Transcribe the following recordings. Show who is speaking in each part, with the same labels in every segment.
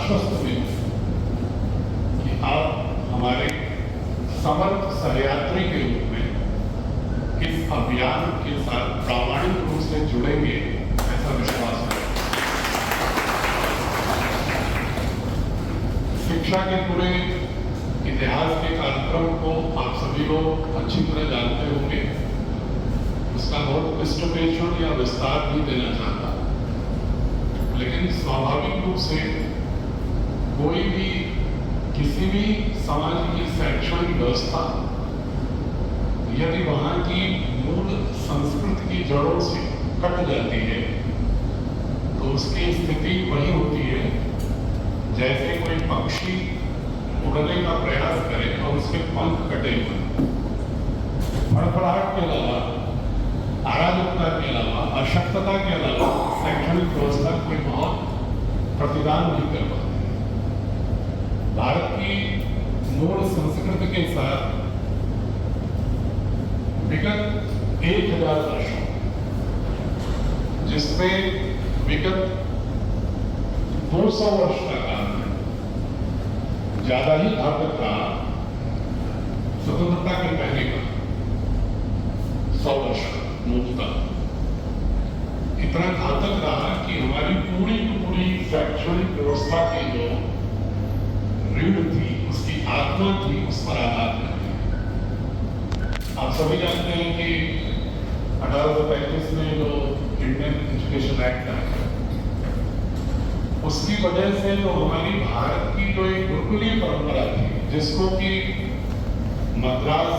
Speaker 1: आश्वस्त भी कि आप हमारे समर्थ सहयात्री के रूप में इस अभियान के साथ प्रामाणिक रूप से जुड़ेंगे, ऐसा विश्वास है। शिक्षा के पूरे इतिहास के कार्यक्रम को आप सभी लोग अच्छी तरह जानते होंगे, उसका बहुत विस्तृत या विस्तार नहीं देना चाहता, लेकिन स्वाभाविक रूप से कोई भी किसी भी समाज की शैक्षणिक व्यवस्था यदि वहां की मूल संस्कृति की जड़ों से कट जाती है तो उसकी स्थिति वही होती है जैसे कोई पक्षी उड़ने का प्रयास करे और उसके पंख कटे हुए। फड़फड़ाहट के अलावा, अराजकता के अलावा, अशक्तता के अलावा शैक्षणिक व्यवस्था कोई बहुत प्रतिदान नहीं कर पाती। भारत की मूल संस्कृति के साथ विगत 1000 वर्षों, जिसमें विगत 200 वर्ष का काल है, ज्यादा ही घातक रहा। स्वतंत्रता के पहले का 100 वर्ष मूलतः इतना घातक रहा कि हमारी पूरी की पूरी शैक्षणिक व्यवस्था की जो रीढ़ थी, उसकी आत्मा थी, उस पर आघात करती। आप सभी जानते हैं कि 1835 में जो इंडियन एजुकेशन एक्ट आया, उसकी वजह से जो हमारी भारत की जो एक गुरुकुलीय परंपरा थी, जिसको कि मद्रास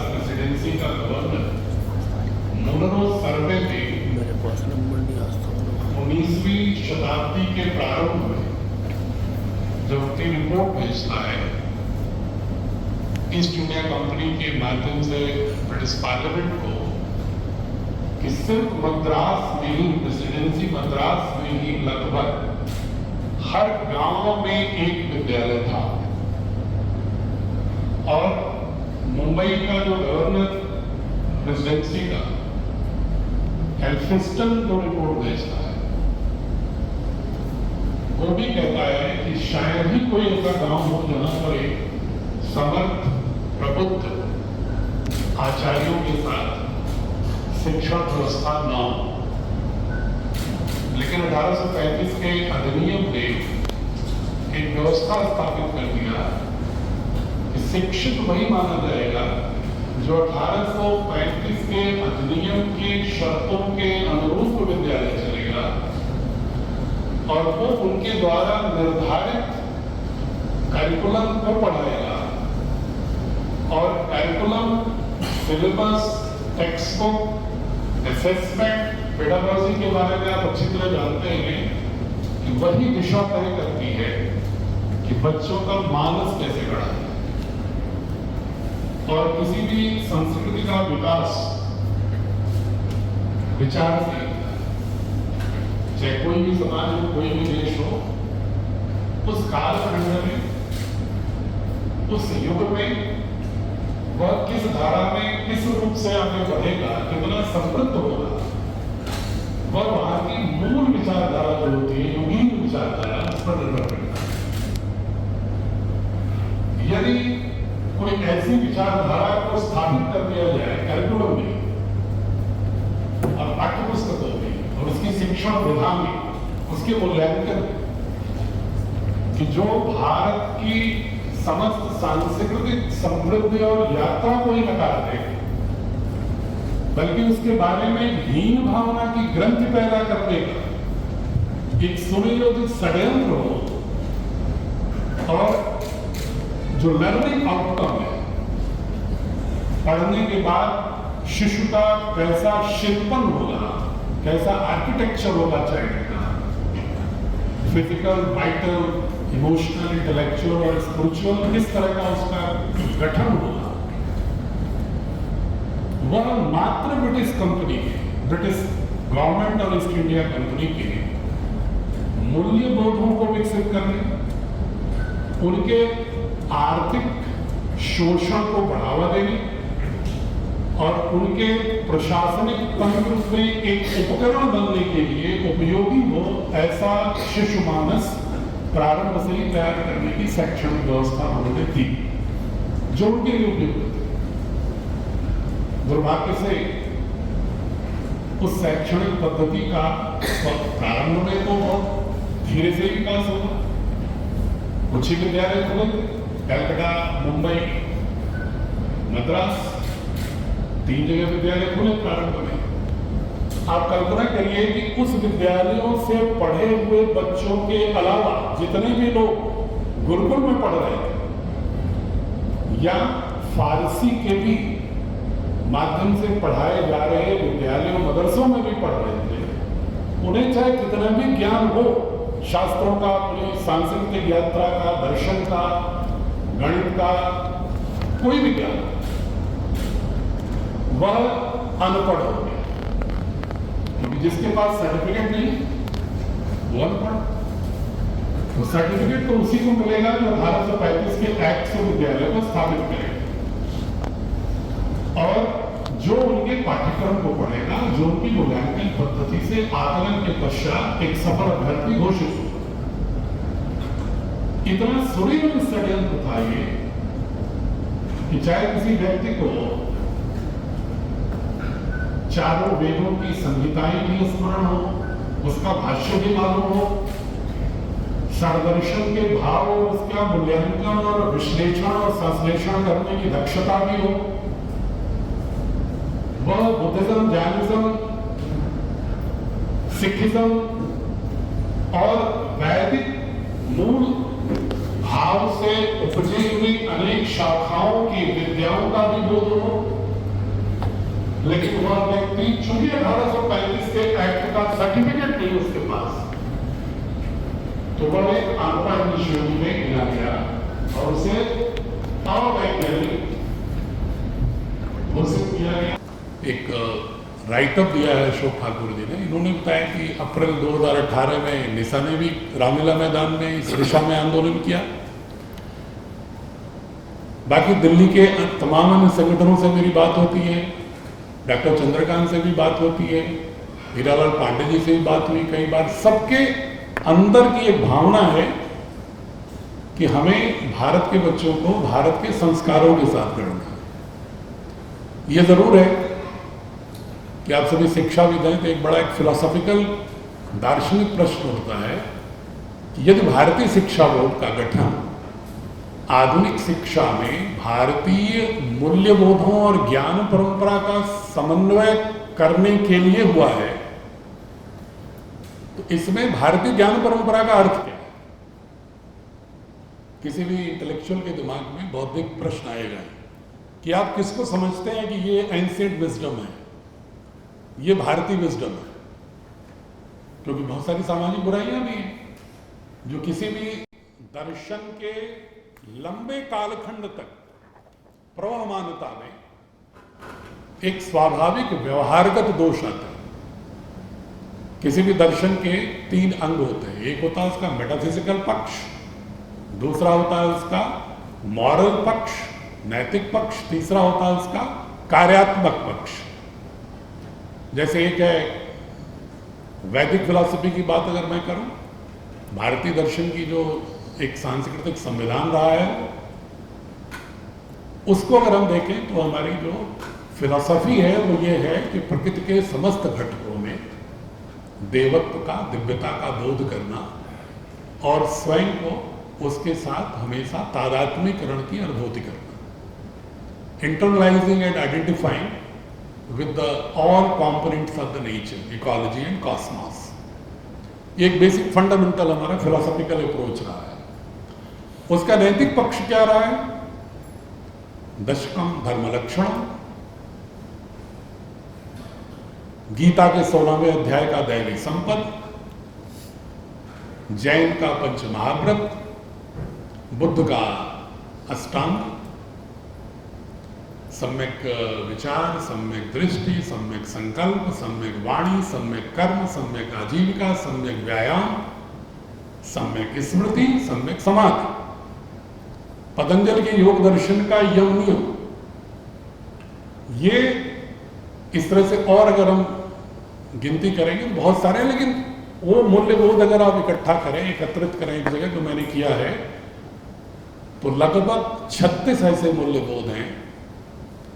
Speaker 1: प्रेसिडेंसी का गवर्नर मुनरो सर्वे ने 19वीं शताब्दी के प्रारंभ में जब अपनी रिपोर्ट भेजता है ईस्ट इंडिया कंपनी के माध्यम से ब्रिटिश पार्लियामेंट को, कि सिर्फ मद्रास में ही, प्रेसिडेंसी मद्रास में ही लगभग हर गांव में एक विद्यालय था। और मुंबई का जो गवर्नर प्रेसिडेंसी का एल्फिंस्टन जो रिपोर्ट भेजता है, वो भी कहता है कि शायद ही कोई ऐसा गांव हो जहां पर एक समर्थ प्रबुद्ध आचार्यों के साथ शिक्षा व्यवस्था न हो। लेकिन 1835 के अधिनियम ने एक व्यवस्था स्थापित कर दिया कि शिक्षित वही माना जाएगा जो 1835 के अधिनियम की शर्तों के अनुरूप विद्यालय चलेगा और वो उनके द्वारा निर्धारित करिकुलम को पढ़ाएगा। और curriculum, syllabus, text book, assessment, pedagogy के बारे में आप अच्छी तरह जानते हैं कि वही दिशा तय करती है कि बच्चों का मानस कैसे बढ़ा है। और किसी भी संस्कृति का विकास विचार से, चाहे कोई भी समाज हो, कोई भी देश हो, उस कालखंड में, उस युग में वह किस धारा में, किस रूप से आगे बढ़ेगा, कितना समृद्ध होगा, वह वहां की मूल विचारधारा जो होती है, युगीन विचारधारा, उस पर निर्भर करता है। यदि कोई ऐसी विचारधारा को स्थापित कर दिया जाए करिकुलम में और पाठ्य पुस्तकों में और उसकी शिक्षण विधा में, उसके मूल्यांकन कि जो भारत की समस्त सांस्कृतिक समृद्धि और यात्रा को ही नकार दे, बल्कि उसके बारे में हीन भावना की ग्रंथि पैदा करने का एक सुनियोजित षड्यंत्र हो, और जो लर्निंग आउटकम है, पढ़ने के बाद शिशु का कैसा शिल्पन होगा, कैसा आर्किटेक्चर होगा चाहिए, फिजिकल, वाइटल, इमोशनल, इंटेलेक्चुअल और स्पिरिचुअल, किस तरह का उसका गठन होगा, वह मात्र ब्रिटिश कंपनी के, ब्रिटिश गवर्नमेंट और ईस्ट इंडिया कंपनी के मूल्य बोधों को विकसित करने, उनके आर्थिक शोषण को बढ़ावा देने और उनके प्रशासनिक तंत्र में एक उपकरण बनने के लिए उपयोगी हो ऐसा शिशु मानस प्रारंभ से ही तैयार करने की शैक्षणिक व्यवस्था उन्होंने दी जो उनके लिए उपयुक्त थी। दुर्भाग्य से उस शैक्षणिक पद्धति का प्रारंभ में तो बहुत धीरे से विकास हुआ। कुछ ही विद्यालय खुले, कलकत्ता, मुंबई, मद्रास, 3 जगह विद्यालय खुले प्रारंभ में। आप कल्पना करिए कि उस विद्यालयों से पढ़े हुए बच्चों के अलावा जितने भी लोग गुरुकुल में पढ़ रहे थे या फारसी के भी माध्यम से पढ़ाए जा रहे विद्यालयों मदरसों में भी पढ़ रहे थे, उन्हें चाहे कितना भी ज्ञान हो शास्त्रों का, अपनी सांस्कृतिक यात्रा का, दर्शन का, गणित का, कोई भी ज्ञान, वह अनपढ़ हो गया। क्योंकि जिसके पास सर्टिफिकेट नहीं वो अनपढ़। तो सर्टिफिकेट तो उसी को मिलेगा जो 1835 के एक्ट से विद्यालय को स्थापित करेगा और जो उनके पाठ्यक्रम को पढ़ेगा, जो उनकी मूल्यांकन पद्धति से आकलन के पश्चात एक सफल अभ्यर्थी घोषित होगा। इतना सुदृढ़ षड्यंत्र था ये कि चाहे किसी व्यक्ति को चारों वेदों की संहिताएं भी स्मरण हो, उसका भाष्य भी मालूम हो, षड्दर्शन के भाव और उसका मूल्यांकन और विश्लेषण और संश्लेषण करने की दक्षता भी हो, वह बुद्धिज्म, जैनिज्म, सिखिज्म और वैदिक मूल भाव से उपजी हुई अनेक शाखाओं की विद्याओं का भी बोध हो। लेकिन वह व्यक्ति चूंकि 1835 के एक्ट का सर्टिफिकेट नहीं उसके पास, तो वह एक अनपढ़ श्रेणी में गिना गया और उसे अवैज्ञानिक घोषित किया गया। एक राइटअप दिया है अशोक ठाकुर जी ने। इन्होंने बताया कि अप्रैल 2018 में निशा ने भी रामलीला मैदान में इस दिशा में आंदोलन किया। बाकी दिल्ली के तमाम अन्य संगठनों से मेरी बात होती है, डॉक्टर चंद्रकांत से भी बात होती है, हीरालाल पांडे जी से भी बात हुई कई बार। सबके अंदर की एक भावना है कि हमें भारत के बच्चों को भारत के संस्कारों के साथ जोड़ना है। यह जरूर है कि आप सभी शिक्षा भी दें तो एक बड़ा एक फिलोसॉफिकल दार्शनिक प्रश्न होता है कि यदि भारतीय शिक्षा बोर्ड का गठन आधुनिक शिक्षा में भारतीय मूल्यबोधों और ज्ञान परंपरा का समन्वय करने के लिए हुआ है, तो इसमें भारतीय ज्ञान परंपरा का अर्थ क्या है? किसी भी इंटेलेक्चुअल के दिमाग में बौद्धिक प्रश्न आएगा कि आप किसको समझते हैं कि ये एंशिएंट विजडम है, ये भारतीय विजडम है? क्योंकि बहुत सारी सामाजिक बुराइयां भी हैं जो किसी भी दर्शन के लंबे कालखंड तक प्रवहमानता में एक स्वाभाविक व्यवहारगत दोष आता है। किसी भी दर्शन के 3 अंग होते हैं। एक होता है उसका मेटाफिजिकल पक्ष, दूसरा होता है उसका मॉरल पक्ष, नैतिक पक्ष, तीसरा होता है उसका कार्यात्मक पक्ष। जैसे एक है वैदिक फिलॉसफी की बात अगर मैं करूं, भारतीय दर्शन की जो एक सांस्कृतिक संविधान रहा है, उसको अगर हम देखें तो हमारी जो फिलॉसफी है वो ये है कि प्रकृति के समस्त घटकों में देवत्व का, दिव्यता का बोध करना और स्वयं को उसके साथ हमेशा तादात्म्यकरण की अनुभूति करना, internalising and identifying with the all components of the nature, ecology and Cosmos. ये एक बेसिक फंडामेंटल हमारा फिलोसॉफिकल अप्रोच रहा है। उसका नैतिक पक्ष क्या रहा है? दशकम धर्म लक्षणम, गीता के 16वें अध्याय का दैवी संपद, जैन का पंच महाव्रत, बुद्ध का अष्टांग, सम्यक विचार, सम्यक दृष्टि, सम्यक संकल्प, सम्यक वाणी, सम्यक कर्म, सम्यक आजीविका, सम्यक व्यायाम, सम्यक स्मृति, सम्यक समाधि। पतंजलि के योग दर्शन का यम नियम, ये इस तरह से और अगर हम गिनती करेंगे तो बहुत सारे, लेकिन वो मूल्यबोध अगर आप इकट्ठा करें, एकत्रित करें एक जगह, जो मैंने किया है, तो लगभग 36 ऐसे मूल्यबोध हैं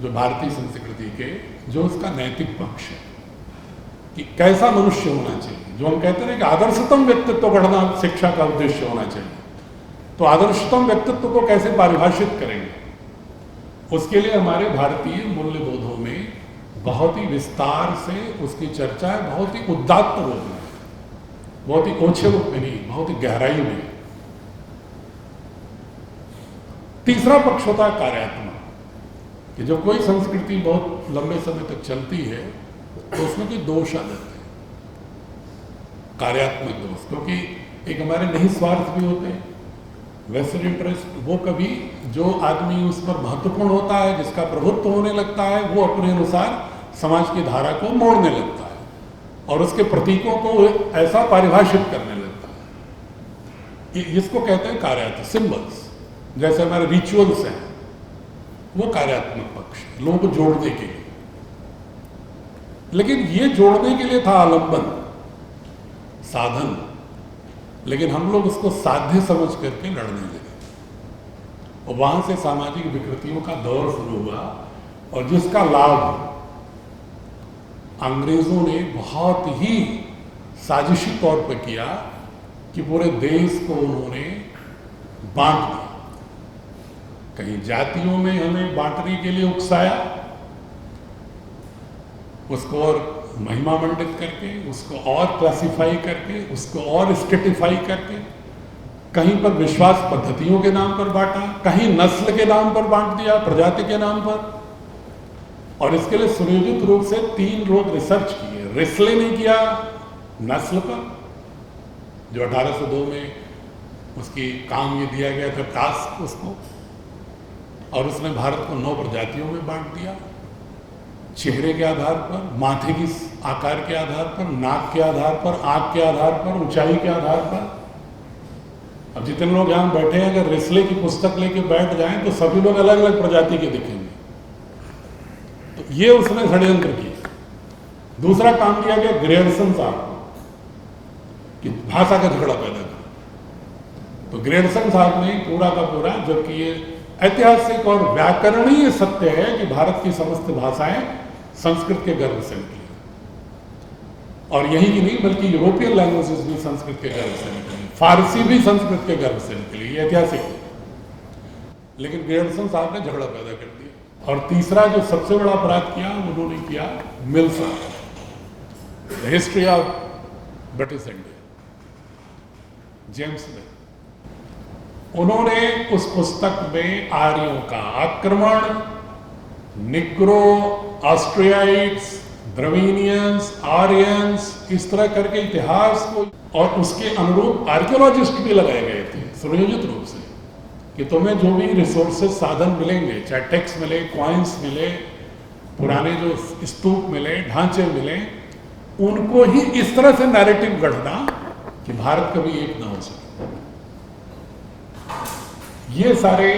Speaker 1: जो भारतीय संस्कृति के, जो उसका नैतिक पक्ष है कि कैसा मनुष्य होना चाहिए। जो हम कहते हैं कि आदर्शतम व्यक्तित्व गढ़ना शिक्षा का उद्देश्य होना चाहिए, तो आदर्शतम व्यक्तित्व को कैसे परिभाषित करेंगे, उसके लिए हमारे भारतीय मूल्यबोधों में बहुत ही विस्तार से उसकी चर्चा है, बहुत ही उदात्त रूप में, बहुत ही ओछे रूप में नहीं, बहुत ही गहराई में। तीसरा पक्ष होता है कार्यात्मक, कि जो कोई संस्कृति बहुत लंबे समय तक चलती है तो उसमें कोई दोष आ जाते हैं, कार्यात्मक दोष, क्योंकि एक हमारे नहीं स्वार्थ भी होते हैं, वेस्टर्न इंटरेस्ट, वो कभी जो आदमी उस पर महत्वपूर्ण होता है, जिसका प्रभुत्व होने लगता है, वो अपने अनुसार समाज की धारा को मोड़ने लगता है और उसके प्रतीकों को ऐसा परिभाषित करने लगता है। जिसको कहते हैं कार्यात्मक सिंबल्स, जैसे हमारे रिचुअल्स हैं, वो कार्यात्मक पक्ष है, लोगों को जोड़ने के लिए। लेकिन ये जोड़ने के लिए था आलंबन, साधन, लेकिन हम लोग उसको साध्य समझ करके लड़ने लगे और वहां से सामाजिक विकृतियों का दौर शुरू हुआ, और जिसका लाभ अंग्रेजों ने बहुत ही साजिशी तौर पर किया कि पूरे देश को उन्होंने बांट दिया। कहीं जातियों में हमें बांटने के लिए उकसाया, उसको और महिमा मंडित करके, उसको और क्लासिफाई करके, उसको और स्टेटिफाई करके, कहीं पर विश्वास पद्धतियों के नाम पर बांटा, कहीं नस्ल के नाम पर बांट दिया, प्रजाति के नाम पर। और इसके लिए सुनियोजित रूप से 3 लोग रिसर्च किए। रिस्ले ने किया नस्ल पर, जो 1802 में उसकी काम ये दिया गया था, टास्क उसको, और उसने भारत को 9 प्रजातियों में बांट दिया, चेहरे के आधार पर, माथे की आकार के आधार पर, नाक के आधार पर, आंख के आधार पर, ऊंचाई के आधार पर। अब जितने लोग यहाँ बैठे हैं, अगर रिस्ले की पुस्तक लेके बैठ जाएं तो सभी लोग अलग अलग प्रजाति के दिखेंगे। तो ये उसने षड्यंत्र किया। दूसरा काम किया गया ग्रेडसन साहब को, कि भाषा का झगड़ा पैदा कर। तो ग्रेडसन साहब ने पूरा का पूरा, जबकि ये ऐतिहासिक और व्याकरणीय सत्य है कि भारत की समस्त भाषाएं संस्कृत के गर्भ से निकली, और यही की नहीं बल्कि यूरोपियन लैंग्वेजेस भी संस्कृत के गर्भ से निकली, फारसी भी संस्कृत के गर्भ से निकली, ये ऐतिहासिक है। लेकिन ग्रेडसन साहब ने झगड़ा पैदा कर दिया। और तीसरा जो सबसे बड़ा अपराध किया, उन्होंने किया मिल साहब, the history of British India, James मिल। उन्होंने उस पुस्तक में आर्यों का आक्रमण, निग्रो, ऑस्ट्रियाइट्स, द्रविनियंस, आर्यंस, इस तरह करके इतिहास को, और उसके अनुरूप आर्कियोलॉजिस्ट भी लगाए गए थे सुनियोजित रूप से, कि तुम्हें जो भी रिसोर्सेज साधन मिलेंगे, चाहे टेक्स्ट मिले, कॉइन्स मिले, पुराने जो स्तूप मिले, ढांचे मिले, उनको ही इस तरह से नैरेटिव गढ़ना कि भारत कभी एक ना हो सके। ये सारे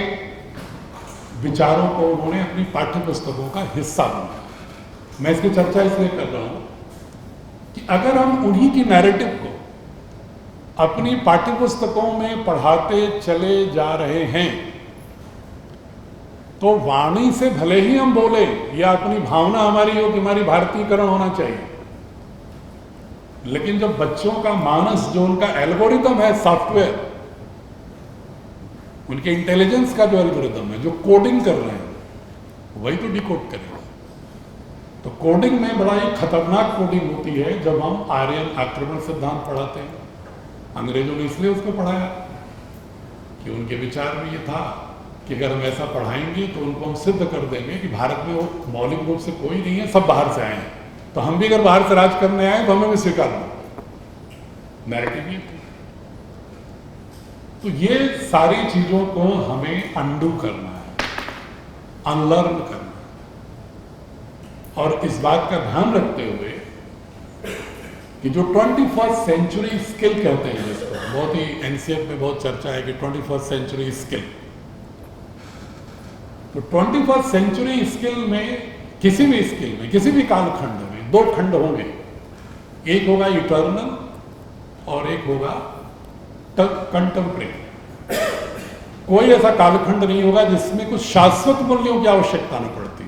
Speaker 1: विचारों को उन्होंने अपनी पाठ्य पुस्तकों का हिस्सा बनाया। मैं इसकी चर्चा इसलिए कर रहा हूं कि अगर हम उन्हीं की नैरेटिव को अपनी पाठ्य पुस्तकों में पढ़ाते चले जा रहे हैं, तो वाणी से भले ही हम बोले, या अपनी भावना हमारी हो कि हमारी भारतीयकरण होना चाहिए, लेकिन जब बच्चों का मानस, जो उनका एल्गोरिदम है, सॉफ्टवेयर, उनके इंटेलिजेंस का जो एल्गोरिदम है, जो कोडिंग कर रहे हैं, वही तो डिकोड करेगा। तो कोडिंग में बड़ा ही खतरनाक कोडिंग होती है जब हम आर्यन आक्रमण सिद्धांत पढ़ाते हैं। अंग्रेजों ने इसलिए उसको पढ़ाया कि उनके विचार में ये था कि अगर हम ऐसा पढ़ाएंगे तो उनको हम सिद्ध कर देंगे कि भारत में वो मौलिक रूप से कोई नहीं है, सब बाहर से आए हैं, तो हम भी अगर बाहर से राज करने आए तो हमें भी स्वीकार लो। नैरेटिव ये थी। तो ये सारी चीजों को हमें अंडू करना है, अनलर्न करना है, और इस बात का ध्यान रखते हुए कि जो 21st सेंचुरी स्किल कहते हैं, जिसको बहुत ही एनसीएफ में बहुत चर्चा है कि 21st सेंचुरी स्किल, तो 21st सेंचुरी स्किल में, किसी भी स्किल में, किसी भी कालखंड में 2 खंड होंगे। एक होगा इटर्नल
Speaker 2: और एक होगा कंटेम्परेरी। कोई ऐसा कालखंड नहीं होगा जिसमें कुछ शाश्वत मूल्यों की आवश्यकता नहीं पड़ती।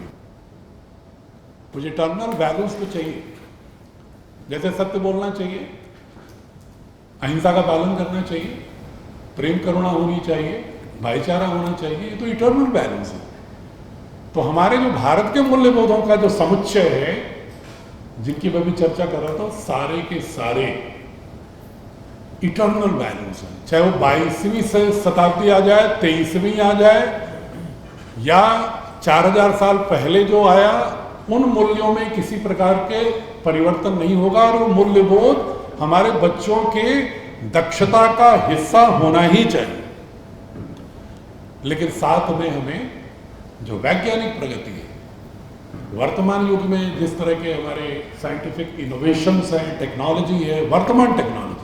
Speaker 2: कुछ इटर्नल वैल्यूज तो चाहिए, जैसे सत्य बोलना चाहिए, अहिंसा का पालन करना चाहिए, प्रेम करुणा होनी चाहिए, भाईचारा होना चाहिए, ये तो इटर्नल वैल्यूज है। तो हमारे जो भारत के मूल्यबोधों का जो समुच्चय है, जिनकी मैं भी चर्चा कर रहा था, सारे के सारे इटर्नल वैल्यूज हैं। चाहे वो 22वीं शताब्दी आ जाए, 23वीं आ जाए, या 4000 साल पहले जो आया, उन मूल्यों में किसी प्रकार के परिवर्तन नहीं होगा। और वो मूल्यबोध हमारे बच्चों के दक्षता का हिस्सा होना ही चाहिए। लेकिन साथ में हमें जो वैज्ञानिक प्रगति है, वर्तमान युग में जिस तरह के हमारे साइंटिफिक इनोवेशंस हैं, टेक्नोलॉजी है, वर्तमान टेक्नोलॉजी,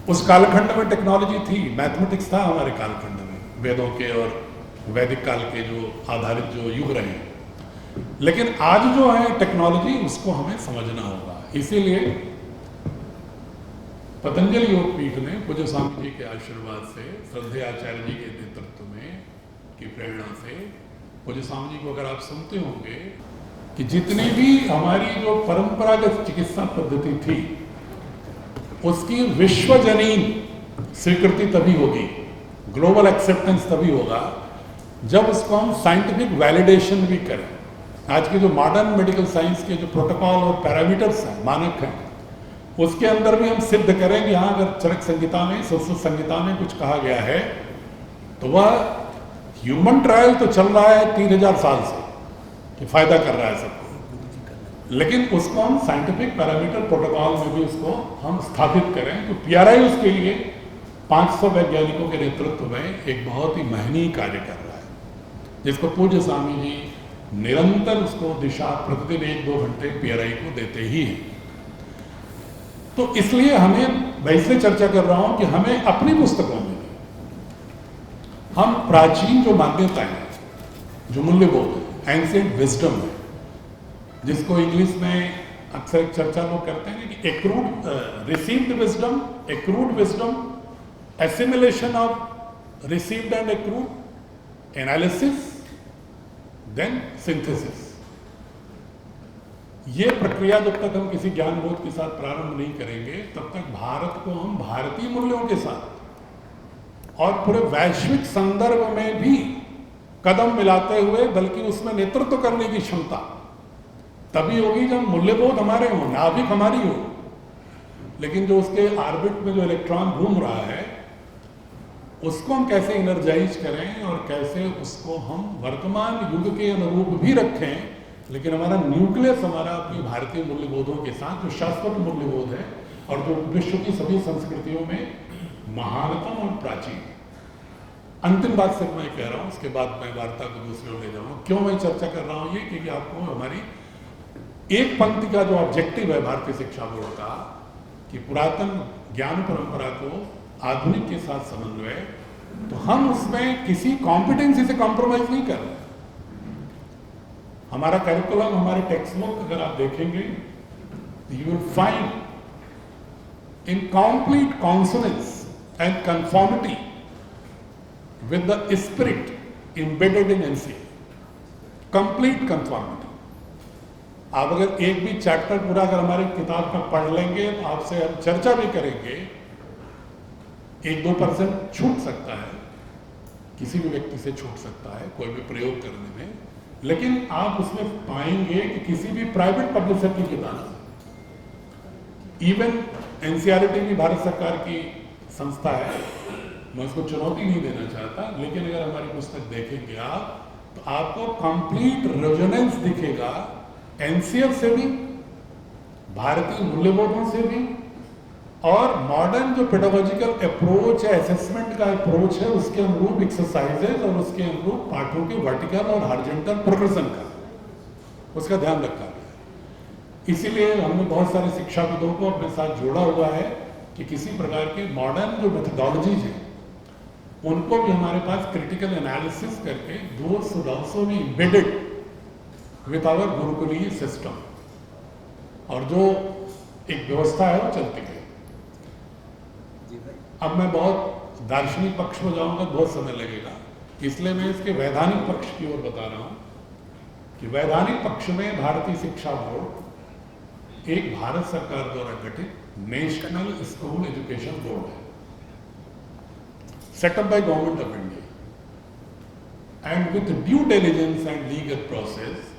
Speaker 2: उस कालखंड में टेक्नोलॉजी थी, मैथमेटिक्स था हमारे कालखंड में, वेदों के और वैदिक काल के जो आधारित जो युग रहे। लेकिन आज जो है टेक्नोलॉजी, उसको हमें समझना होगा। इसीलिए पतंजलि योगपीठ ने पूज्य स्वामी जी के आशीर्वाद से, श्रद्धेय आचार्य जी के नेतृत्व में की प्रेरणा से, पूज्य स्वामी जी को अगर आप सुनते होंगे कि जितनी भी हमारी जो परंपरागत चिकित्सा पद्धति थी, उसकी विश्वजनीन स्वीकृति तभी होगी, ग्लोबल एक्सेप्टेंस तभी होगा, जब उसको हम साइंटिफिक वैलिडेशन भी करें। आज की जो मॉडर्न मेडिकल साइंस के जो प्रोटोकॉल और पैरामीटर्स हैं, मानक हैं, उसके अंदर भी हम सिद्ध करें कि हाँ, अगर चरक संहिता में, सुश्रुत संहिता में कुछ कहा गया है, तो वह ह्यूमन ट्रायल तो चल रहा है 3000 साल से, कि फायदा कर रहा है सबको, लेकिन उसको हम साइंटिफिक पैरामीटर प्रोटोकॉल में भी उसको हम स्थापित करें। तो PRI उसके लिए 500 वैज्ञानिकों के नेतृत्व में एक बहुत ही महनीय कार्य कर रहा है, जिसको पूज्य स्वामी जी निरंतर उसको दिशा प्रतिदिन 1-2 घंटे PRI को देते ही हैं। तो इसलिए हमें, मैं इसलिए चर्चा कर रहा हूं कि हमें अपनी पुस्तकों में हम प्राचीन जो मान्यताएं हैं, जो मूल्यबोध है, एंशिएंट विजडम है, जिसको इंग्लिश में अक्सर एक चर्चा लोग करते हैं कि accrued received wisdom, accrued wisdom, assimilation of received and accrued, analysis, then synthesis. ये प्रक्रिया जब तक हम किसी ज्ञान बोध के साथ प्रारंभ नहीं करेंगे, तब तक भारत को हम भारतीय मूल्यों के साथ और पूरे वैश्विक संदर्भ में भी कदम मिलाते हुए, बल्कि उसमें नेतृत्व करने की क्षमता तभी होगी जब मूल्यबोध हमारे हों, नाभिक हमारी हो। लेकिन जो उसके ऑर्बिट में जो इलेक्ट्रॉन घूम रहा है, उसको हम कैसे एनर्जाइज करें और कैसे उसको हम वर्तमान युग के अनुरूप भी रखें, लेकिन हमारा न्यूक्लियस हमारा अपनी भारतीय मूल्यबोधों के साथ जो शाश्वत मूल्यबोध है और जो विश्व की सभी संस्कृतियों में महानतम और प्राचीन। अंतिम बात सिर्फ मैं कह रहा हूँ, उसके बाद मैं वार्ता को दूसरी ओर ले जाऊँगा। क्यों मैं चर्चा कर रहा हूँ ये, क्योंकि आपको हमारी एक पंक्ति का जो ऑब्जेक्टिव है भारतीय शिक्षा बोर्ड का, कि पुरातन ज्ञान परंपरा को आधुनिक के साथ समन्वय, तो हम उसमें किसी कॉम्पिटेंसी से कॉम्प्रोमाइज नहीं कर रहे। हमारा करिकुलम, हमारे टेक्स्ट बुक अगर आप देखेंगे, you will find in complete consonance and conformity with the spirit embedded in NCA, complete conformity. आप अगर एक भी चैप्टर पूरा अगर हमारी किताब का पढ़ लेंगे, तो आपसे हम चर्चा भी करेंगे, 1-2% छूट सकता है, किसी भी व्यक्ति से छूट सकता है कोई भी प्रयोग करने में, लेकिन आप उसमें पाएंगे कि किसी भी प्राइवेट पब्लिशर की किताब, इवन एनसीईआरटी भी भारत सरकार की संस्था है, मैं उसको चुनौती नहीं देना चाहता, लेकिन अगर हमारी पुस्तक देखेंगे आप, तो आपको कंप्लीट रेजोनेंस दिखेगा एनसीएफ से भी, भारतीय मूल्यबोधों से भी, और मॉडर्न जो पेडागोजिकल अप्रोच है, असेसमेंट का अप्रोच है, उसके अनुरूप एक्सरसाइजेज और उसके अनुरूप पाठों के वर्टिकल और हॉरिजॉन्टल प्रोग्रेशन का, उसका ध्यान रखा गया। इसीलिए हमने बहुत सारे शिक्षाविदों को अपने साथ जोड़ा हुआ है कि किसी प्रकार के मॉडर्न जो मेथडोलॉजीज हैं, उनको भी हमारे पास क्रिटिकल एनालिसिस करके those should also be embedded with our गुरुकुलीय सिस्टम, और जो एक व्यवस्था है वो चलती गई। अब मैं बहुत दार्शनिक पक्ष में जाऊंगा तो बहुत समय लगेगा, इसलिए मैं इसके वैधानिक पक्ष की ओर बता रहा हूं कि वैधानिक पक्ष में भारतीय शिक्षा बोर्ड एक भारत सरकार द्वारा गठित नेशनल स्कूल एजुकेशन बोर्ड है, setup by government of India and with due diligence and legal process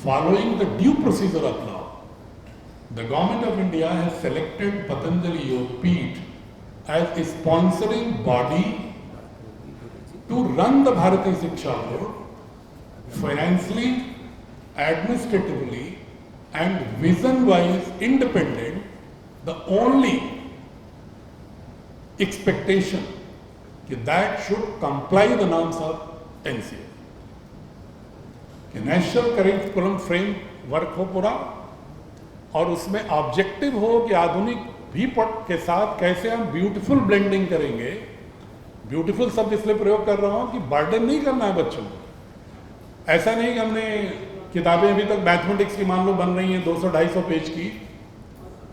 Speaker 2: following the due procedure of law. The government of India has selected Patanjali Yogpeeth as a sponsoring body to run the Bharatiya Shiksha Board financially, administratively and vision-wise independent. The only expectation that should comply the norms of NCA. कि national curriculum frame work हो पूरा और उसमें objective हो कि आधुनिक भी के साथ कैसे हम ब्यूटीफुल ब्लेंडिंग करेंगे। ब्यूटीफुल शब्द इसलिए प्रयोग कर रहा हूं कि बर्डन नहीं करना है बच्चों को। ऐसा नहीं कि हमने किताबें अभी तक मैथमेटिक्स की मान लो बन रही हैं 200-250 पेज की,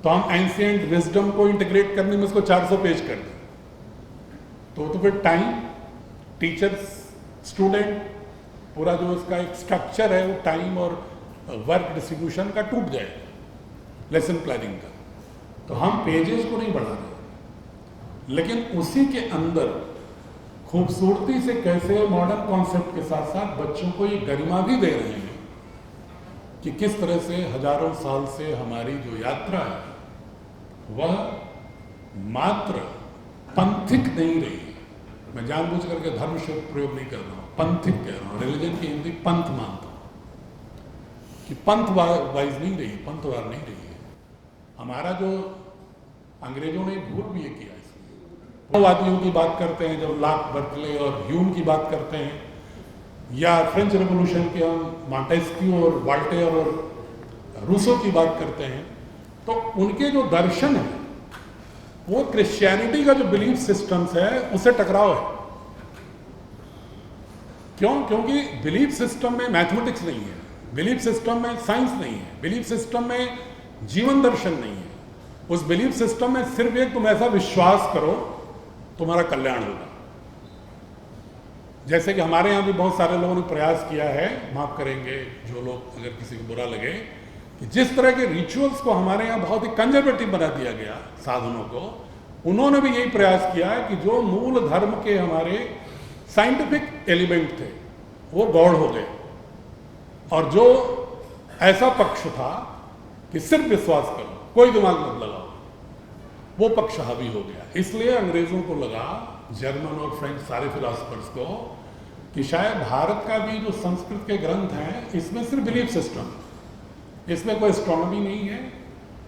Speaker 2: तो हम एंशिएंट विजडम को इंटीग्रेट करने में उसको 400 पेज कर दें, तो फिर टाइम, टीचर्स, स्टूडेंट, पूरा जो इसका एक स्ट्रक्चर है वो टाइम और वर्क डिस्ट्रीब्यूशन का टूट जाएगा, लेसन प्लानिंग का। तो हम पेजेस को नहीं बढ़ा रहे, लेकिन उसी के अंदर खूबसूरती से कैसे मॉडर्न कॉन्सेप्ट के साथ साथ बच्चों को ये गरिमा भी दे रहे हैं कि किस तरह से हजारों साल से हमारी जो यात्रा है वह मात्र पंथिक नहीं रही। मैं जानबूझ करके धर्म शब्द प्रयोग नहीं कर रहा हूं, पंथिक कह रहा हूं। रिलीजन की हिंदी पंथ मानता हूं कि पंथ वाइज नहीं रही, पंथवार नहीं रही है। हमारा जो अंग्रेजों ने भूल भी ये किया, इसमें वादियों की बात करते हैं जब लाक, बर्कले और ह्यूम की बात करते हैं, या फ्रेंच रेवोल्यूशन के हम मॉन्टेस्क्यू और वॉल्टेयर और रूसो की बात करते हैं, तो उनके जो दर्शन है वो क्रिश्चियनिटी का जो बिलीफ सिस्टम्स है उससे टकराव है। क्यों? क्योंकि बिलीफ सिस्टम में मैथमेटिक्स नहीं है, बिलीफ सिस्टम में साइंस नहीं है, बिलीफ सिस्टम में जीवन दर्शन नहीं है। उस बिलीफ सिस्टम में सिर्फ एक तुम ऐसा विश्वास करो तुम्हारा कल्याण होगा। जैसे कि हमारे यहाँ भी बहुत सारे लोगों ने प्रयास किया है, माफ करेंगे जो लोग अगर किसी को बुरा लगे, कि जिस तरह के रिचुअल्स को हमारे यहाँ बहुत ही कंजर्वेटिव बना दिया गया साधनों को, उन्होंने भी यही प्रयास किया है कि जो मूल धर्म के हमारे साइंटिफिक एलिमेंट थे वो गौड़ हो गए, और जो ऐसा पक्ष था कि सिर्फ विश्वास करो, कोई दिमाग मत लगाओ, वो पक्ष हावी हो गया। इसलिए अंग्रेजों को लगा, जर्मन और फ्रेंच सारे फिलोसफर्स को, कि शायद भारत का भी जो संस्कृत के ग्रंथ हैं इसमें सिर्फ बिलीफ सिस्टम, इसमें कोई एस्ट्रोनॉमी नहीं है,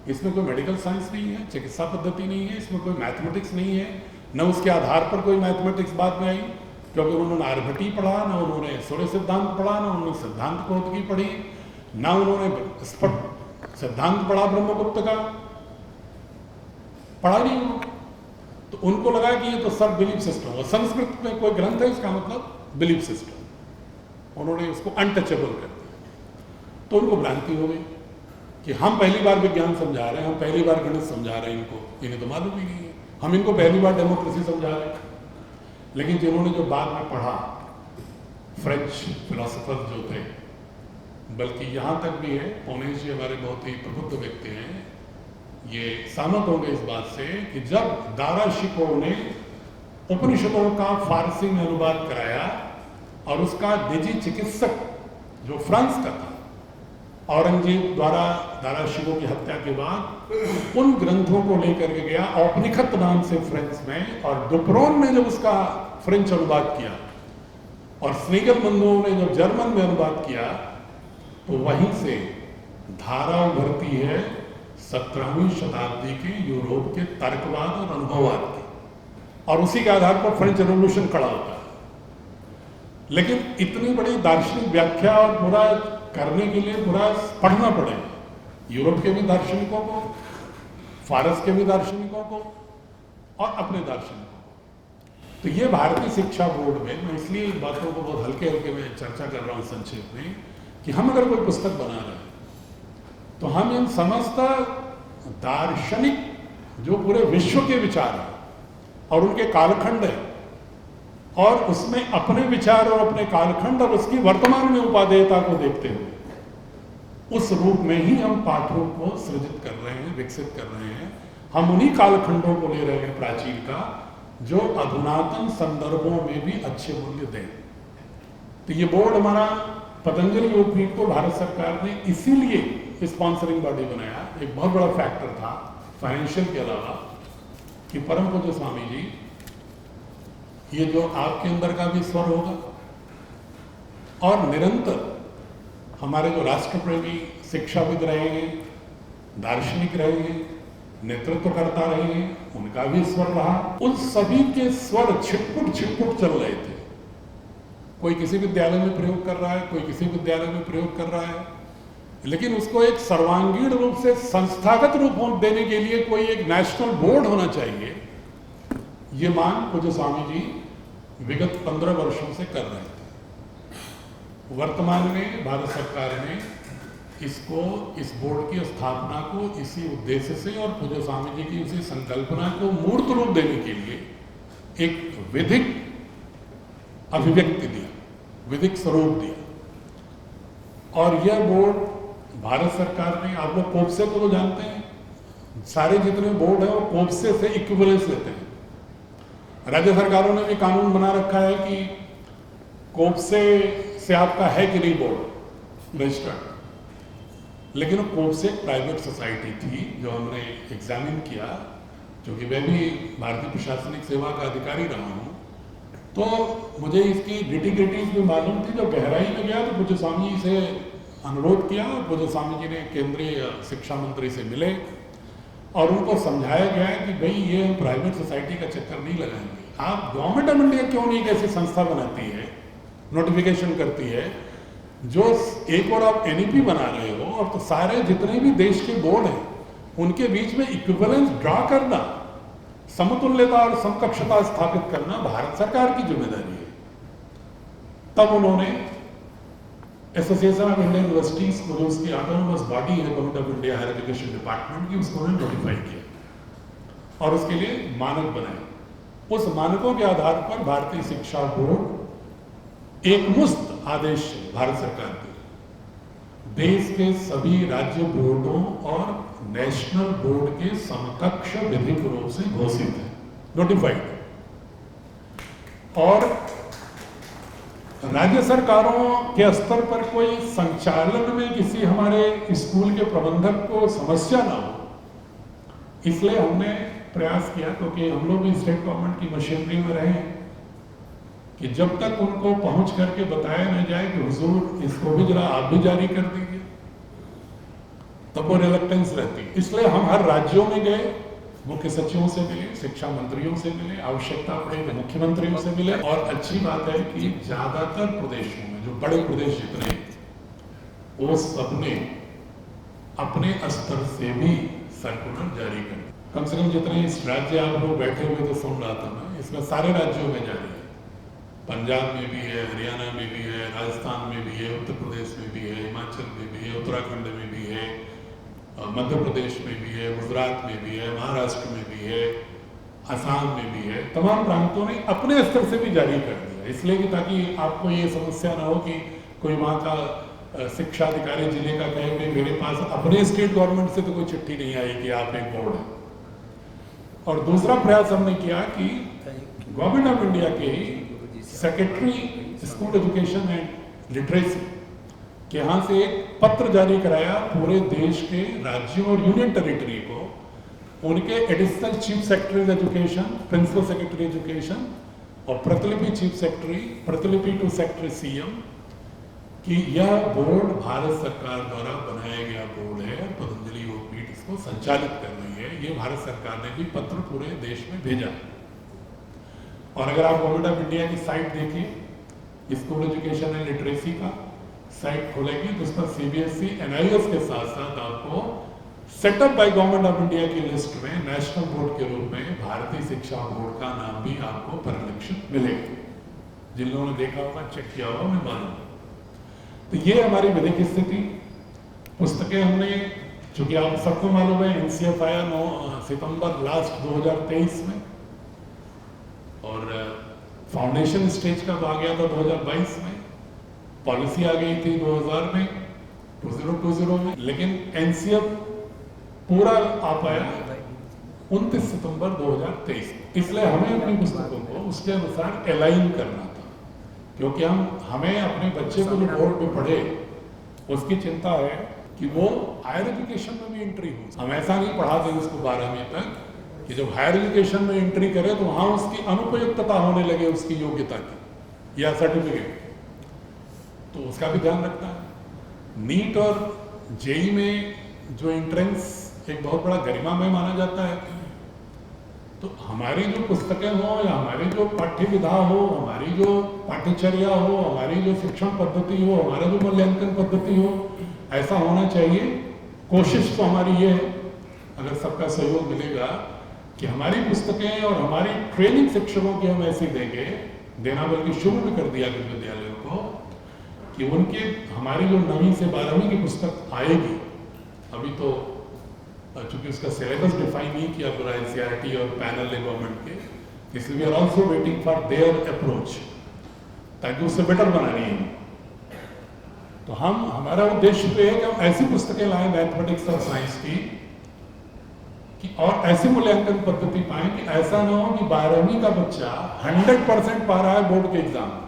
Speaker 2: इसमें कोई मेडिकल साइंस नहीं है, चिकित्सा पद्धति नहीं है, इसमें कोई मैथमेटिक्स नहीं है, न उसके आधार पर कोई मैथमेटिक्स बाद में आई, क्योंकि उन्होंने आर्यभट्टी पढ़ा, न उन्होंने सूर्य सिद्धांत पढ़ा, न उन्होंने सिद्धांत कौतुकी पढ़ी, न उन्होंने स्फट सिद्धांत पढ़ा ब्रह्मगुप्त का, पढ़ा नहीं उन्होंने। तो उनको लगा कि ये तो सब बिलीफ सिस्टम, और संस्कृत में कोई ग्रंथ है इसका मतलब बिलीफ सिस्टम, उन्होंने उसको अनटचेबल कर दिया। तो उनको भ्रांति हो गई कि हम पहली बार विज्ञान समझा रहे हैं, हम पहली बार गणित समझा रहे हैं, इन्हें तो मालूम ही नहीं है, हम इनको पहली बार डेमोक्रेसी समझा रहे हैं। लेकिन जिन्होंने जो बाद में पढ़ा, फ्रेंच फिलोसोफर जो थे, बल्कि यहाँ तक भी है, पोनेश जी हमारे बहुत ही प्रबुद्ध व्यक्ति हैं, ये सहमत होंगे इस बात से कि जब दारा शिकोह ने उपनिषदों का फारसी में अनुवाद कराया और उसका निजी चिकित्सक जो फ्रांस का था, औरंगजेब द्वारा दारा शिकोह की हत्या के बाद उन ग्रंथों को लेकर के गया औपनिषद नाम से फ्रेंच में, और डुपरोन ने जब उसका फ्रेंच अनुवाद किया और स्नीगल बंधुओं ने जब जर्मन में अनुवाद किया, तो वहीं से धारा उभरती है 17वीं शताब्दी के यूरोप के तर्कवाद और अनुभववाद की, और उसी के आधार पर फ्रेंच रेवोल्यूशन खड़ा होता है। लेकिन इतनी बड़ी दार्शनिक व्याख्या और पूरा करने के लिए पूरा पढ़ना पड़ेगा यूरोप के भी दार्शनिकों को, फारस के भी दार्शनिकों को और अपने दार्शनिकों को। तो ये भारतीय शिक्षा बोर्ड में, मैं इसलिए इन बातों को बहुत हल्के हल्के में चर्चा कर रहा हूँ संक्षेप में, कि हम अगर कोई पुस्तक बना रहे हैं तो हम इन समस्त दार्शनिक जो पूरे विश्व के विचार हैं और उनके कालखंड है, और उसमें अपने विचार और अपने कालखंड और उसकी वर्तमान में उपादेयता को देखते हुए उस रूप में ही हम पाठ रूप को सृजित कर रहे हैं, विकसित कर रहे हैं। हम उन्हीं कालखंडों को ले रहे हैं प्राचीन का, जो अधुनातन संदर्भों में भी अच्छे मूल्य दें। तो ये बोर्ड हमारा पतंजलि योगपीठ को भारत सरकार ने इसीलिए स्पॉन्सरिंग बॉडी बनाया। एक बहुत बड़ा फैक्टर था फाइनेंशियल के अलावा कि परम पूज्य स्वामी जी, ये जो आपके अंदर का भी स्वर होगा और निरंतर हमारे जो राष्ट्रप्रेमी शिक्षाविद रहे हैं, दार्शनिक रहे हैं, नेतृत्व करता रहे हैं, उनका भी स्वर रहा। उन सभी के स्वर छिटपुट छिटपुट चल रहे थे। कोई किसी विद्यालय में प्रयोग कर रहा है, कोई किसी विद्यालय में प्रयोग कर रहा है, लेकिन उसको एक सर्वांगीण रूप से संस्थागत रूप देने के लिए कोई एक नेशनल बोर्ड होना चाहिए। ये मांग पूज्य स्वामी जी विगत 15 वर्षों से कर रहे थे। वर्तमान में भारत सरकार ने इसको, इस बोर्ड की स्थापना को इसी उद्देश्य से और पूज्य स्वामी जी की उसी संकल्पना को मूर्त रूप देने के लिए एक विधिक अभिव्यक्ति दिया, विधिक स्वरूप दिया। और यह बोर्ड भारत सरकार ने, आप लोग कोप्से को तो जानते हैं, सारे जितने बोर्ड हैं वो कोप्से से इक्विवेलेंस लेते हैं। राज्य सरकारों ने भी कानून बना रखा है कि कोप्से से आपका है कि नहीं बोर्ड रजिस्टर्ड, लेकिन वो कोप्से एक प्राइवेट सोसाइटी थी जो हमने एग्जामिन किया, क्योंकि मैं भी भारतीय प्रशासनिक सेवा का अधिकारी रहा हूँ, तो मुझे इसकी डिटिग्रिटीज भी मालूम थी। जब गहराई में गया तो पूज्य स्वामी जी से अनुरोध किया और पूज्य स्वामी जी ने केंद्रीय शिक्षा मंत्री से मिले और उनको समझाया गया कि भाई ये प्राइवेट सोसाइटी का चक्कर नहीं लगाएंगे। आप गवर्नमेंट ऑफ इंडिया क्यों नहीं एक ऐसी संस्था बनाती है, नोटिफिकेशन करती है, जो एक और आप एनईपी बना रहे हो और तो सारे जितने भी देश के बोर्ड हैं उनके बीच में इक्विवेलेंस ड्रा करना, समतुल्यता और समकक्षता स्थापित करना भारत सरकार की जिम्मेदारी है। तब उन्होंने एसोसिएशन ऑफ इंडियन यूनिवर्सिटीज को, जो उसकी ऑटोनोमस बॉडी है government of India higher education department की, उसको उन्होंने नोटिफाई किया और उसके लिए मानक बनाए। उस मानकों के आधार पर भारतीय शिक्षा बोर्ड एकमुश्त आदेश भारत सरकार के देश के सभी राज्य बोर्डों और नेशनल बोर्ड के समकक्ष विधिक रूप से घोषित है, नोटिफाइड। और राज्य सरकारों के स्तर पर कोई संचालन में किसी हमारे स्कूल के प्रबंधक को समस्या ना हो, इसलिए हमने प्रयास किया, क्योंकि हम लोग भी स्टेट गवर्नमेंट की मशीनरी में रहे हैं, कि जब तक उनको पहुंच करके बताया न जाए कि हुजूर इसको भी जरा आप भी जारी कर दीजिए, तब वो रिलक्टेंस रहती। इसलिए हम हर राज्यों में गए, मुख्य सचिवों से मिले, शिक्षा मंत्रियों से मिले, आवश्यकता पड़े तो मुख्यमंत्रियों से मिले। और अच्छी बात है कि ज्यादातर प्रदेशों में, जो बड़े प्रदेश जितने, वो सबने अपने स्तर से भी सर्कुलर जारी कर, कम से कम जितने इस राज्य आप लोग बैठे हुए तो सुन रहा था मैं, इसमें सारे राज्यों में जारी है। पंजाब में भी है, हरियाणा में भी है, राजस्थान में भी है, उत्तर प्रदेश में भी है, हिमाचल में भी है, उत्तराखंड में भी है, मध्य प्रदेश में भी है, गुजरात में भी है, महाराष्ट्र में भी है, असम में भी है। तमाम प्रांतों ने अपने स्तर से भी जारी कर दिया, इसलिए कि ताकि आपको ये समस्या ना हो कि कोई वहाँ का शिक्षा अधिकारी जिले का कहे कि मेरे पास अपने स्टेट गवर्नमेंट से तो कोई चिट्ठी नहीं आई कि आप एक बोर्ड है। और दूसरा प्रयास हमने किया कि गवर्नमेंट ऑफ इंडिया के secretary school education and literacy के यहाँ से एक पत्र जारी कराया पूरे देश के राज्यों और यूनियन टेरिटरी को, उनके additional chief secretary education, principal secretary education और प्रतिलिपि चीफ सेक्रेटरी, प्रतिलिपि टू सेक्रेटरी सीएम, कि यह बोर्ड भारत सरकार द्वारा बनाया गया बोर्ड है, पतंजलि योगपीठ इसको संचालित कर रही है। ये भारत सरकार ने भी पत्र पूरे देश में भेजा। और अगर आप गवर्नमेंट ऑफ इंडिया की साइट देखिए, स्कूल एजुकेशन एंड लिटरेसी का साइट खोलेंगे तो उस पर सीबीएसई एनआईएस के साथ साथ आपको setup by government of India की लिस्ट में नेशनल बोर्ड के रूप में भारतीय शिक्षा बोर्ड का नाम भी आपको परिलक्षित मिलेगा। जिन लोगों ने देखा होगा, चेक किया होगा, उन्हें मालूम। तो ये हमारी विधिक स्थिति। पुस्तकें हमने चूँकि आप सबको मालूम है NCF आया 9 सितंबर लास्ट 2023 में, और फाउंडेशन स्टेज का आ गया था 2022 में, पॉलिसी आ गई थी 2000 में 2020 में, लेकिन NCF पूरा आ पाया 29 सितंबर 2023। इसलिए हमें अपनी पुस्तकों को उसके अनुसार अलाइन करना था, क्योंकि हमें अपने बच्चे को जो बोर्ड पे पढ़े उसकी चिंता है कि वो हायर एजुकेशन में भी एंट्री हो। हम ऐसा नहीं पढ़ा दें उसको 12वीं तक कि जब हायर एजुकेशन में एंट्री करे तो वहाँ उसकी अनुपयुक्तता होने लगे उसकी योग्यता की या सर्टिफिकेट, तो उसका भी ध्यान रखना है। नीट और जेई में जो एंट्रेंस एक बहुत बड़ा गरिमामय माना जाता है, तो हमारी जो पुस्तकें हो या हमारी जो पाठ्य विधा हो, हमारी जो पाठ्यचर्या हो, हमारी जो शिक्षण पद्धति हो, हमारा जो मूल्यांकन पद्धति हो, ऐसा होना चाहिए। कोशिश तो हमारी ये है, अगर सबका सहयोग मिलेगा, कि हमारी पुस्तकें और हमारी ट्रेनिंग शिक्षकों की हम ऐसी देना बल्कि शुरू भी कर दिया विश्वविद्यालयों को, कि उनके हमारी जो 9वीं से 12वीं की पुस्तक आएगी, अभी तो चूंकि उसका सिलेबस डिफाइन नहीं किया पूरा NCERT और पैनल है गवर्नमेंट के, इसलिए we are also waiting for their approach, ताकि उससे बेटर बनानी है। तो हमारा उद्देश्य तो है कि हम ऐसी पुस्तकें लाएं मैथमेटिक्स और साइंस की कि और ऐसी मूल्यांकन पद्धति पाएं कि ऐसा ना हो कि 12वीं का बच्चा 100% पा रहा है बोर्ड के एग्जाम में,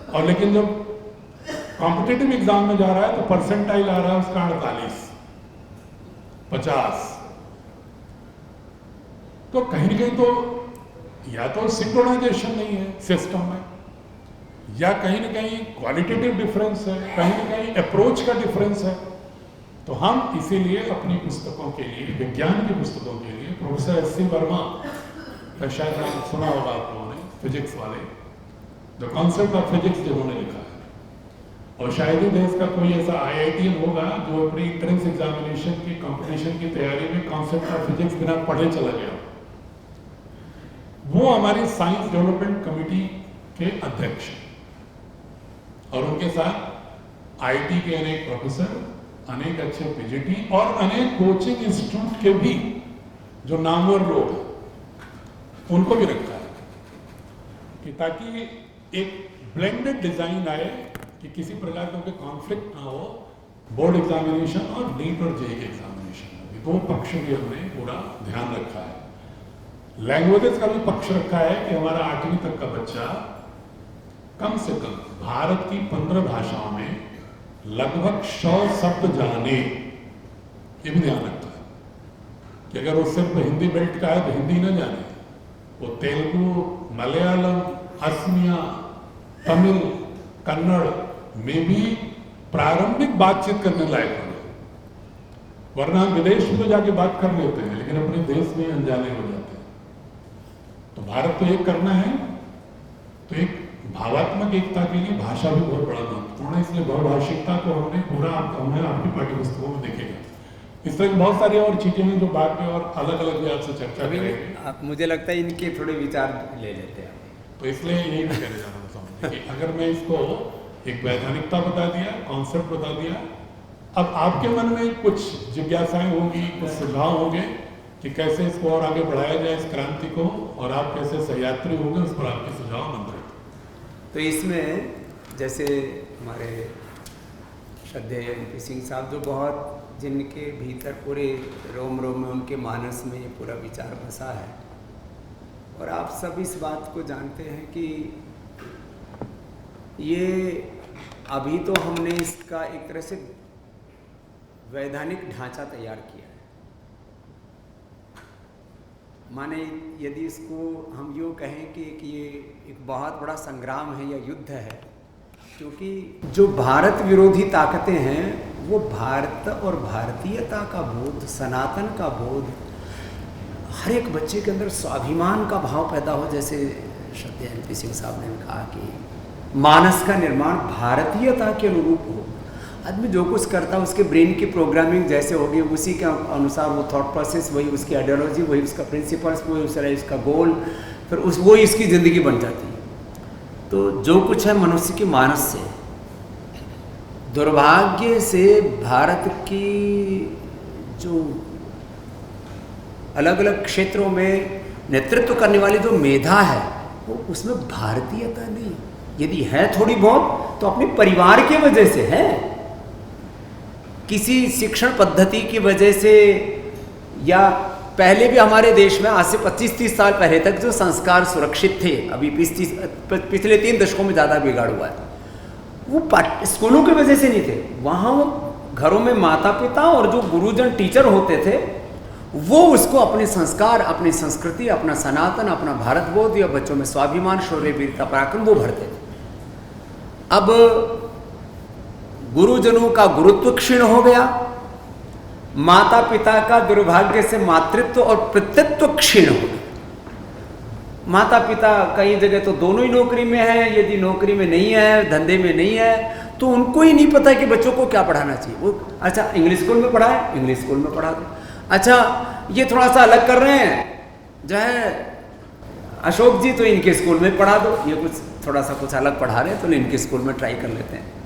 Speaker 2: और लेकिन जब कॉम्पिटिटिव एग्जाम में जा रहा है तो परसेंटाइल आ रहा है उसका 48, 50। तो कहीं ना कहीं तो या तो सिंक्रोनाइजेशन नहीं है सिस्टम में, या कहीं ना कहीं क्वालिटेटिव डिफरेंस है, कहीं ना कहीं अप्रोच का डिफरेंस है। तो हम इसीलिए अपनी पुस्तकों के लिए, विज्ञान की पुस्तकों के लिए, प्रोफेसर SC वर्मा का शायद नाम सुना होगा आप लोगों ने, फिजिक्स वाले, द कॉन्सेप्ट ऑफ फिजिक्स जिन्होंने लिखा है, और शायद ही देश का कोई ऐसा IITian होगा जो अपनी एंट्रेंस एग्जामिनेशन की कंपटीशन की तैयारी में कॉन्सेप्ट ऑफ फिजिक्स बिना पढ़े चला गया। वो हमारी साइंस डेवलपमेंट कमेटी के अध्यक्ष, और उनके साथ IT के अनेक प्रोफेसर, अनेक अच्छे PGT और अनेक कोचिंग इंस्टीट्यूट के भी जो नामवर लोग हैं, उनको भी रखा है, कि ताकि एक ब्लेंडेड डिजाइन आए, कि किसी प्रकार का कोई कॉन्फ्लिक्ट ना हो बोर्ड एग्जामिनेशन और नीट और जेईई एग्जामिनेशन में। दो पक्ष भी हमने पूरा ध्यान रखा है। लैंग्वेजेस का भी पक्ष रखा है कि हमारा 8वीं तक का बच्चा कम से कम भारत की 15 भाषाओं में लगभग 100 शब्द जाने, ये भी ध्यान रखता है कि अगर वो सिर्फ हिंदी बेल्ट का है तो हिंदी ना जाने, वो तेलुगु, मलयालम, असमिया, तमिल, कन्नड़ में भी प्रारंभिक बातचीत करने लायक हो जाए। वरना हम विदेश में तो जाके बात कर लेते हैं, लेकिन अपने देश में अनजाने हो जाते हैं। तो भारत को एक करना है, तो एक भावात्मक एकता के लिए भाषा भी बहुत बड़ा महत्वपूर्ण है, इसलिए बहुभाषिकता को हमने पूरा हमें आपकी पाठ्य पुस्तकों में देखेगा। इस तरह की बहुत सारी और चीजें हैं जो बाद में और अलग अलग भी आपसे चर्चा करेंगे।
Speaker 3: मुझे लगता है इनके थोड़े विचार ले लेते हैं,
Speaker 2: तो इसलिए यही मैं कहना चाह रहा हूँ कि अगर मैं इसको एक वैधानिकता बता दिया, कॉन्सेप्ट बता दिया, अब आपके मन में कुछ जिज्ञासाएं होंगी, कुछ सुझाव होंगे कि कैसे इसको और आगे बढ़ाया जाए इस क्रांति को, और आप कैसे सहयात्री होंगे उस पर आपके सुझाव आमंत्रित।
Speaker 3: तो इसमें जैसे हमारे श्रद्धेय MP सिंह साहब, जो बहुत जिनके भीतर पूरे रोम रोम में, उनके मानस में ये पूरा विचार बसा है, और आप सब इस बात को जानते हैं कि ये अभी तो हमने इसका एक तरह से वैधानिक ढांचा तैयार किया है। माने यदि इसको हम यूँ कहें कि ये एक बहुत बड़ा संग्राम है या युद्ध है, क्योंकि जो भारत विरोधी ताकतें हैं वो भारत और भारतीयता का बोध, सनातन का बोध, हर एक बच्चे के अंदर स्वाभिमान का भाव पैदा हो। जैसे श्रद्धेय MP सिंह साहब ने कहा कि मानस का निर्माण भारतीयता के अनुरूप हो। आदमी जो कुछ करता है उसके ब्रेन की प्रोग्रामिंग जैसे होगी, उसी के अनुसार वो थॉट प्रोसेस, वही उसकी आइडियोलॉजी, वही उसका प्रिंसिपल्स, वही उसका गोल, फिर वही इसकी ज़िंदगी बन जाती है। तो जो कुछ है मनुष्य के मानस से, दुर्भाग्य से भारत की जो अलग अलग क्षेत्रों में नेतृत्व करने वाली जो मेधा है वो उसमें भारतीयता नहीं, यदि है थोड़ी बहुत तो अपने परिवार की वजह से है, किसी शिक्षण पद्धति की वजह से, या पहले भी हमारे देश में आज से 25-30 साल पहले तक जो संस्कार सुरक्षित थे, अभी पिछले 3 दशकों में ज़्यादा बिगाड़ हुआ है, वो स्कूलों की वजह से नहीं थे। वहाँ वो घरों में माता पिता और जो गुरुजन टीचर होते थे वो उसको अपने संस्कार, अपनी संस्कृति, अपना सनातन, अपना भारत बोध या बच्चों में स्वाभिमान, शौर्य, वीरता, पराक्रम वो भरते थे। अब गुरुजनों का गुरुत्व क्षीण हो गया, माता पिता का दुर्भाग्य से मातृत्व और पितृत्व क्षीण हो गया। माता पिता कई जगह तो दोनों ही नौकरी में है, यदि नौकरी में नहीं है, धंधे में नहीं है, तो उनको ही नहीं पता कि बच्चों को क्या पढ़ाना चाहिए। वो अच्छा इंग्लिश स्कूल में पढ़ाए, इंग्लिश स्कूल में पढ़ा दो। अच्छा ये थोड़ा सा अलग कर रहे हैं, जो है अशोक जी, तो इनके स्कूल में पढ़ा दो, ये कुछ थोड़ा सा कुछ अलग पढ़ा रहे हैं तो इनके स्कूल में ट्राई कर लेते हैं।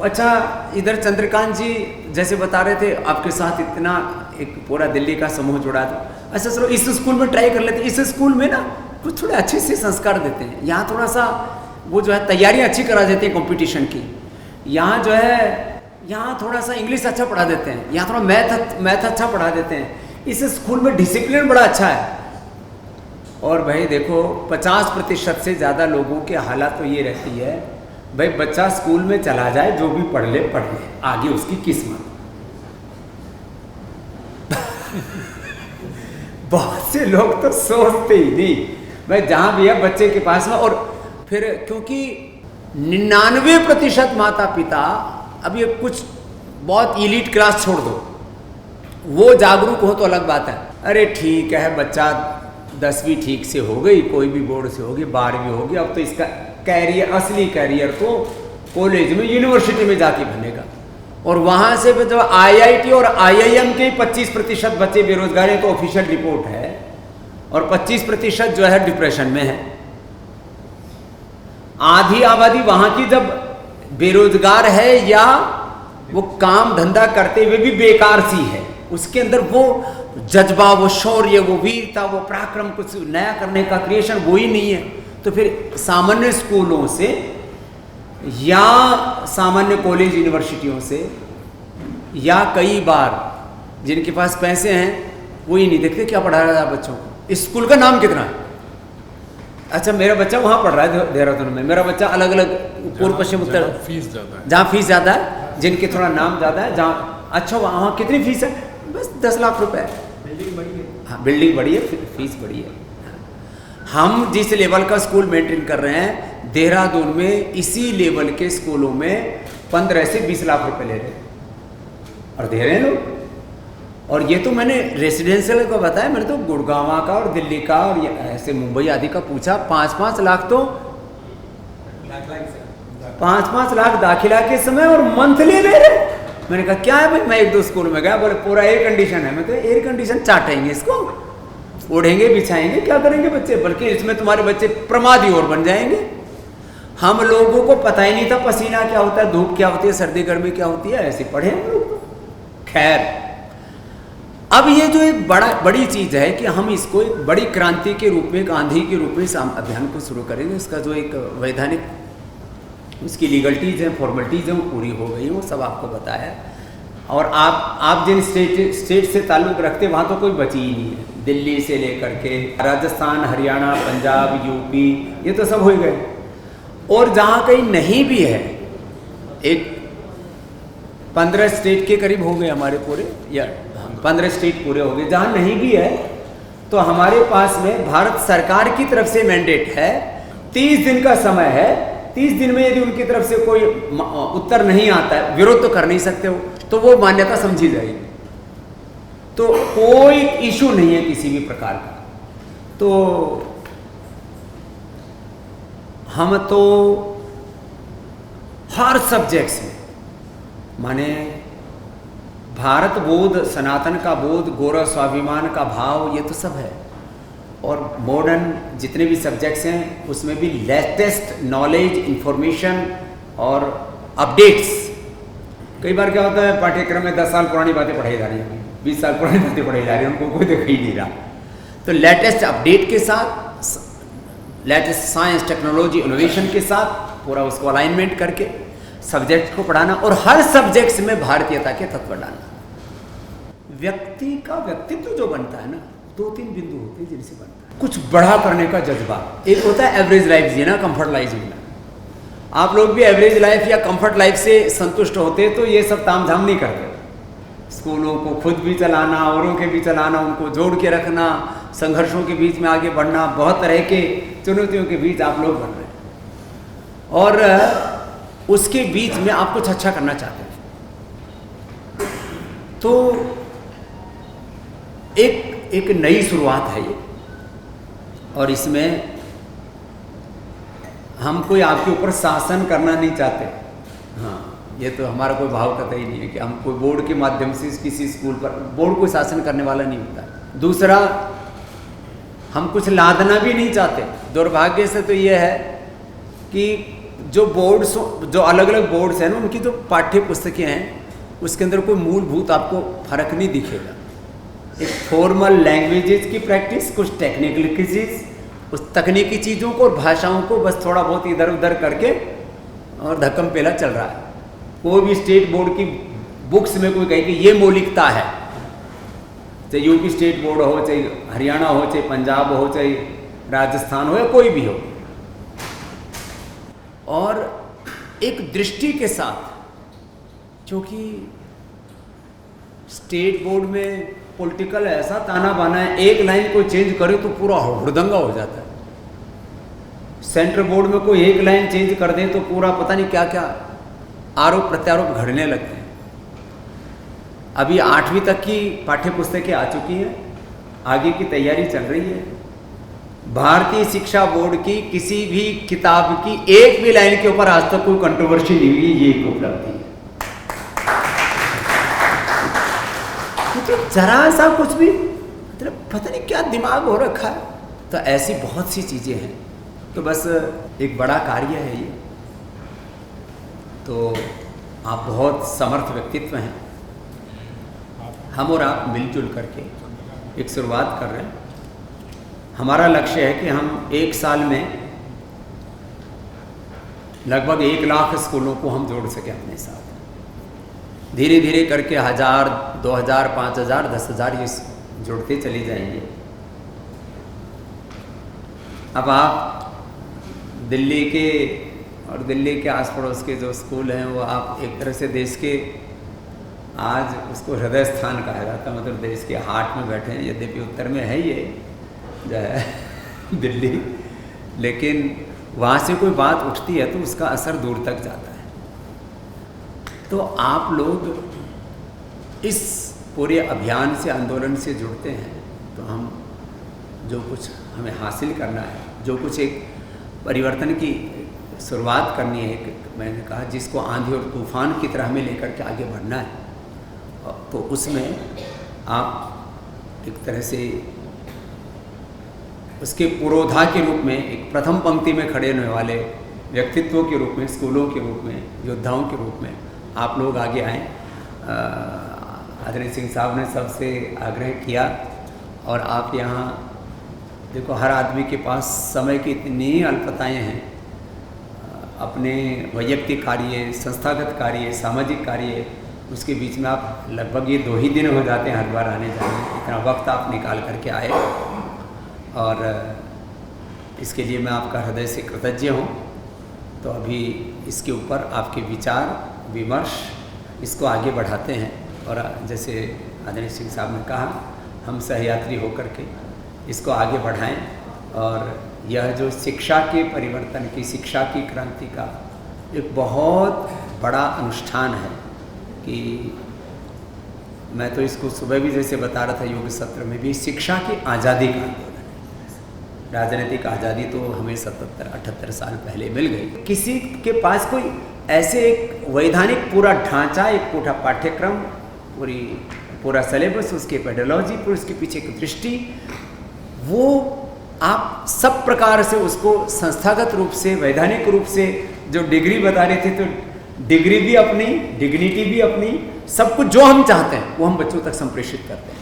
Speaker 3: अच्छा इधर चंद्रकांत जी जैसे बता रहे थे, आपके साथ इतना एक पूरा दिल्ली का समूह जुड़ा था, अच्छा चलो इस स्कूल में ट्राई कर लेते हैं। इस स्कूल में ना कुछ थोड़े अच्छे से संस्कार देते हैं, यहाँ थोड़ा सा वो जो है तैयारियाँ अच्छी करा देते हैं कंपटीशन की, यहाँ जो है यहाँ थोड़ा सा इंग्लिश अच्छा पढ़ा देते हैं, यहाँ थोड़ा मैथ अच्छा पढ़ा देते हैं, इस स्कूल में डिसिप्लिन बड़ा अच्छा है। और भाई देखो 50% से ज़्यादा लोगों के हालत तो ये रहती है, भाई बच्चा स्कूल में चला जाए, जो भी पढ़ ले आगे उसकी किस्मत। बहुत से लोग तो सोचते ही नहीं, भाई जहाँ भी है बच्चे के पास में। और फिर क्योंकि 99% माता पिता, अब ये कुछ बहुत इलीट क्लास छोड़ दो, वो जागरूक हो तो अलग बात है, अरे ठीक है बच्चा 10वीं ठीक से हो गई, कोई भी बोर्ड से होगी, 12वीं होगी, अब तो इसका कैरियर, असली कैरियर तो कॉलेज में, यूनिवर्सिटी में जाके बनेगा। और वहाँ से जब IIT और IIM के 25% बच्चे बेरोजगार हैं, तो ऑफिशियल रिपोर्ट है, और 25% जो है डिप्रेशन में है। आधी आबादी वहाँ की जब बेरोजगार है या वो काम धंधा करते हुए भी बेकार सी है, उसके अंदर वो जज्बा, वो शौर्य, वो वीरता, वो पराक्रम, कुछ नया करने का क्रिएशन वो ही नहीं है, तो फिर सामान्य स्कूलों से या सामान्य कॉलेज यूनिवर्सिटियों से, या कई बार जिनके पास पैसे हैं वो ही नहीं देखते क्या पढ़ा रहा है बच्चों को, स्कूल का नाम कितना है। अच्छा मेरा बच्चा वहाँ पढ़ रहा है देहरादून में, मेरा बच्चा अलग अलग पूर्व पश्चिम उत्तर,
Speaker 2: फीस ज़्यादा है,
Speaker 3: जहाँ फीस ज़्यादा है, जिनके थोड़ा नाम ज़्यादा है, जहाँ अच्छा वहाँ कितनी फीस है, बस 10 लाख रुपए। बिल्डिंग बड़ी है, हाँ बिल्डिंग बड़ी है, फीस बड़ी है। हम जिस लेवल का स्कूल मेंटेन कर रहे हैं, देहरादून में इसी लेवल के स्कूलों में 15 से 20 लाख रुपए ले रहे हैं, और दे रहे हैं लोग। और ये तो मैंने रेसिडेंशियल का बताया, मैंने तो गुड़गांव का और दिल्ली का और ऐसे मुंबई आदि का पूछा, 5-5 लाख तो 5-5 लाख दाखिला के समय और मंथली ले रहे। मैंने कहा क्या है भाई, मैं 1-2 स्कूल में गया, बोले पूरा एयर कंडीशन है। मैं तो एयर कंडीशन चाटेंगे इसको, ओढ़ेंगे बिछाएंगे, क्या करेंगे बच्चे, बल्कि इसमें तुम्हारे बच्चे प्रमादी और बन जाएंगे। हम लोगों को पता ही नहीं था पसीना क्या होता है, धूप क्या होती है, सर्दी गर्मी क्या होती है, ऐसे पढ़े हम लोग। खैर अब ये जो एक बड़ी चीज़ है कि हम इसको एक बड़ी क्रांति के रूप में, एक आंधी के रूप में इस अभियान को शुरू करेंगे। इसका जो एक वैधानिक उसकी लीगलिटीज़ हैं, फॉर्मेलिटीज़ हैं, वो पूरी हो गई, वो सब आपको बताया। और आप जिन स्टेट से ताल्लुक़ रखते वहाँ तो कोई बची ही नहीं है, दिल्ली से लेकर के राजस्थान, हरियाणा, पंजाब, यूपी, ये तो सब हो गए। और जहाँ कहीं नहीं भी है, एक 15 स्टेट के करीब हो गए हमारे पूरे, या 15 स्टेट पूरे हो गए। जहाँ नहीं भी है तो हमारे पास में भारत सरकार की तरफ से मैंडेट है, 30 दिन का समय है। 30 दिन में यदि उनकी तरफ से कोई उत्तर नहीं आता है, विरोध तो कर नहीं सकते हो, तो वो मान्यता समझी जाएगी। तो कोई इशू नहीं है किसी भी प्रकार का। तो हम तो हर सब्जेक्ट्स में, माने भारत बोध, सनातन का बोध, गौरव स्वाभिमान का भाव, ये तो सब है। और मॉडर्न जितने भी सब्जेक्ट्स हैं उसमें भी लेटेस्ट नॉलेज, इंफॉर्मेशन और अपडेट्स। कई बार क्या होता है, पाठ्यक्रम में 10 साल पुरानी बातें पढ़ाई जा रही हैं, 20 साल पुरानी बातें पढ़ाई जा रही हैं, उनको कोई देख ही नहीं रहा। तो लेटेस्ट अपडेट के साथ, लेटेस्ट साइंस टेक्नोलॉजी इनोवेशन के साथ पूरा उसको अलाइनमेंट करके सब्जेक्ट को पढ़ाना और हर सब्जेक्ट्स में भारतीयता के तत्व डालना। व्यक्ति का व्यक्तित्व जो बनता है ना, 2-3 बिंदु होते हैं जिनसे बनता है। कुछ बड़ा करने का जज्बा। एक होता है एवरेज लाइफ जीना, कंफर्ट लाइफ जीना। आप लोग भी एवरेज लाइफ या कंफर्ट लाइफ से संतुष्ट होते तो ये सब तामझाम नहीं करते। स्कूलों को खुद भी चलाना, औरों के भी चलाना, उनको जोड़ के रखना, संघर्षों के बीच में आगे बढ़ना, बहुत तरह के चुनौतियों के बीच आप लोग बन रहे हैं और उसके बीच में आप कुछ अच्छा करना चाहते हैं। तो एक नई शुरुआत है ये, और इसमें हम कोई आपके ऊपर शासन करना नहीं चाहते। हाँ, ये तो हमारा कोई भाव कतई नहीं है कि हम कोई बोर्ड के माध्यम से किसी स्कूल पर, बोर्ड कोई शासन करने वाला नहीं होता। दूसरा, हम कुछ लादना भी नहीं चाहते। दुर्भाग्य से तो ये है कि जो बोर्ड्स, जो अलग अलग बोर्ड्स हैं ना, उनकी जो पाठ्य पुस्तकें हैं उसके अंदर कोई मूलभूत आपको फर्क नहीं दिखेगा। एक फॉर्मल लैंग्वेजेस की प्रैक्टिस, कुछ टेक्निकल की चीज़, उस तकनीकी चीज़ों को और भाषाओं को बस थोड़ा बहुत इधर उधर करके और धक्कम पेला चल रहा है। कोई भी स्टेट बोर्ड की बुक्स में कोई कहे कि ये मौलिकता है, चाहे यूपी स्टेट बोर्ड हो, चाहे हरियाणा हो, चाहे पंजाब हो, चाहे राजस्थान हो, या कोई भी हो, और एक दृष्टि के साथ, क्योंकि स्टेट बोर्ड में पॉलिटिकल ऐसा ताना बाना है, एक लाइन कोई चेंज करे तो पूरा हुड़दंगा हो जाता है। सेंट्रल बोर्ड में कोई एक लाइन चेंज कर दे तो पूरा पता नहीं क्या क्या आरोप प्रत्यारोप घड़ने लगते हैं। अभी 8वीं तक की पाठ्य पुस्तकें आ चुकी हैं, आगे की तैयारी चल रही है। भारतीय शिक्षा बोर्ड की किसी भी किताब की एक भी लाइन के ऊपर आज तक कोई कंट्रोवर्सी नहीं हुई, ये एक उपलब्धि है। तो जरा सा कुछ भी मतलब पता नहीं क्या दिमाग हो रखा है। तो ऐसी बहुत सी चीज़ें हैं। तो बस एक बड़ा कार्य है ये। तो आप बहुत समर्थ व्यक्तित्व हैं। हम और आप मिलजुल करके एक शुरुआत कर रहे हैं। हमारा लक्ष्य है कि हम एक साल में लगभग 1 लाख स्कूलों को हम जोड़ सकें अपने साथ। धीरे धीरे करके 1000, 2000, 5000, 10,000 ये जुड़ते चले जाएंगे। अब आप दिल्ली के और दिल्ली के आस पड़ोस के जो स्कूल हैं वो आप एक तरह से देश के, आज उसको हृदय स्थान कहा जाता है, मतलब देश के हार्ट में बैठे हैं। यद्यपि उत्तर में है ये जो है दिल्ली, लेकिन वहाँ से कोई बात उठती है तो उसका असर दूर तक जाता है। तो आप लोग इस पूरे अभियान से, आंदोलन से जुड़ते हैं तो हम जो कुछ हमें हासिल करना है, जो कुछ एक परिवर्तन की शुरुआत करनी है, एक मैंने कहा जिसको आंधी और तूफान की तरह हमें लेकर के आगे बढ़ना है, तो उसमें आप एक तरह से उसके पुरोधा के रूप में, एक प्रथम पंक्ति में खड़े होने वाले व्यक्तित्वों के रूप में, स्कूलों के रूप में, योद्धाओं के रूप में आप लोग आगे आएँ। आदरणीय सिंह साहब ने सबसे आग्रह किया, और आप यहाँ देखो हर आदमी के पास समय की इतनी अल्पताएँ हैं, अपने वैयक्तिक कार्य, संस्थागत कार्य, सामाजिक कार्य, उसके बीच में आप लगभग ये 2 ही दिन हो जाते हैं हरिद्वार आने जाने। इतना वक्त आप निकाल करके आए, और इसके लिए मैं आपका हृदय से कृतज्ञ हूँ। तो अभी इसके ऊपर आपके विचार विमर्श इसको आगे बढ़ाते हैं, और जैसे आदरणीय सिंह साहब ने कहा, हम सहयात्री होकर के इसको आगे बढ़ाएं। और यह जो शिक्षा के परिवर्तन की, शिक्षा की क्रांति का एक बहुत बड़ा अनुष्ठान है कि मैं तो इसको सुबह भी जैसे बता रहा था योग सत्र में भी, शिक्षा की आज़ादी का आंदोलन। राजनीतिक आज़ादी तो हमें 77-78 साल पहले मिल गई। किसी के पास कोई ऐसे एक वैधानिक पूरा ढांचा, एक पूरा पाठ्यक्रम, पूरा सिलेबस, उसकी पेडोलॉजी, पूरी उसके पीछे की दृष्टि, वो आप सब प्रकार से उसको संस्थागत रूप से, वैधानिक रूप से जो डिग्री बता रहे थे, तो डिग्री भी अपनी, डिग्निटी भी अपनी, सब कुछ जो हम चाहते हैं वो हम बच्चों तक संप्रेषित करते हैं।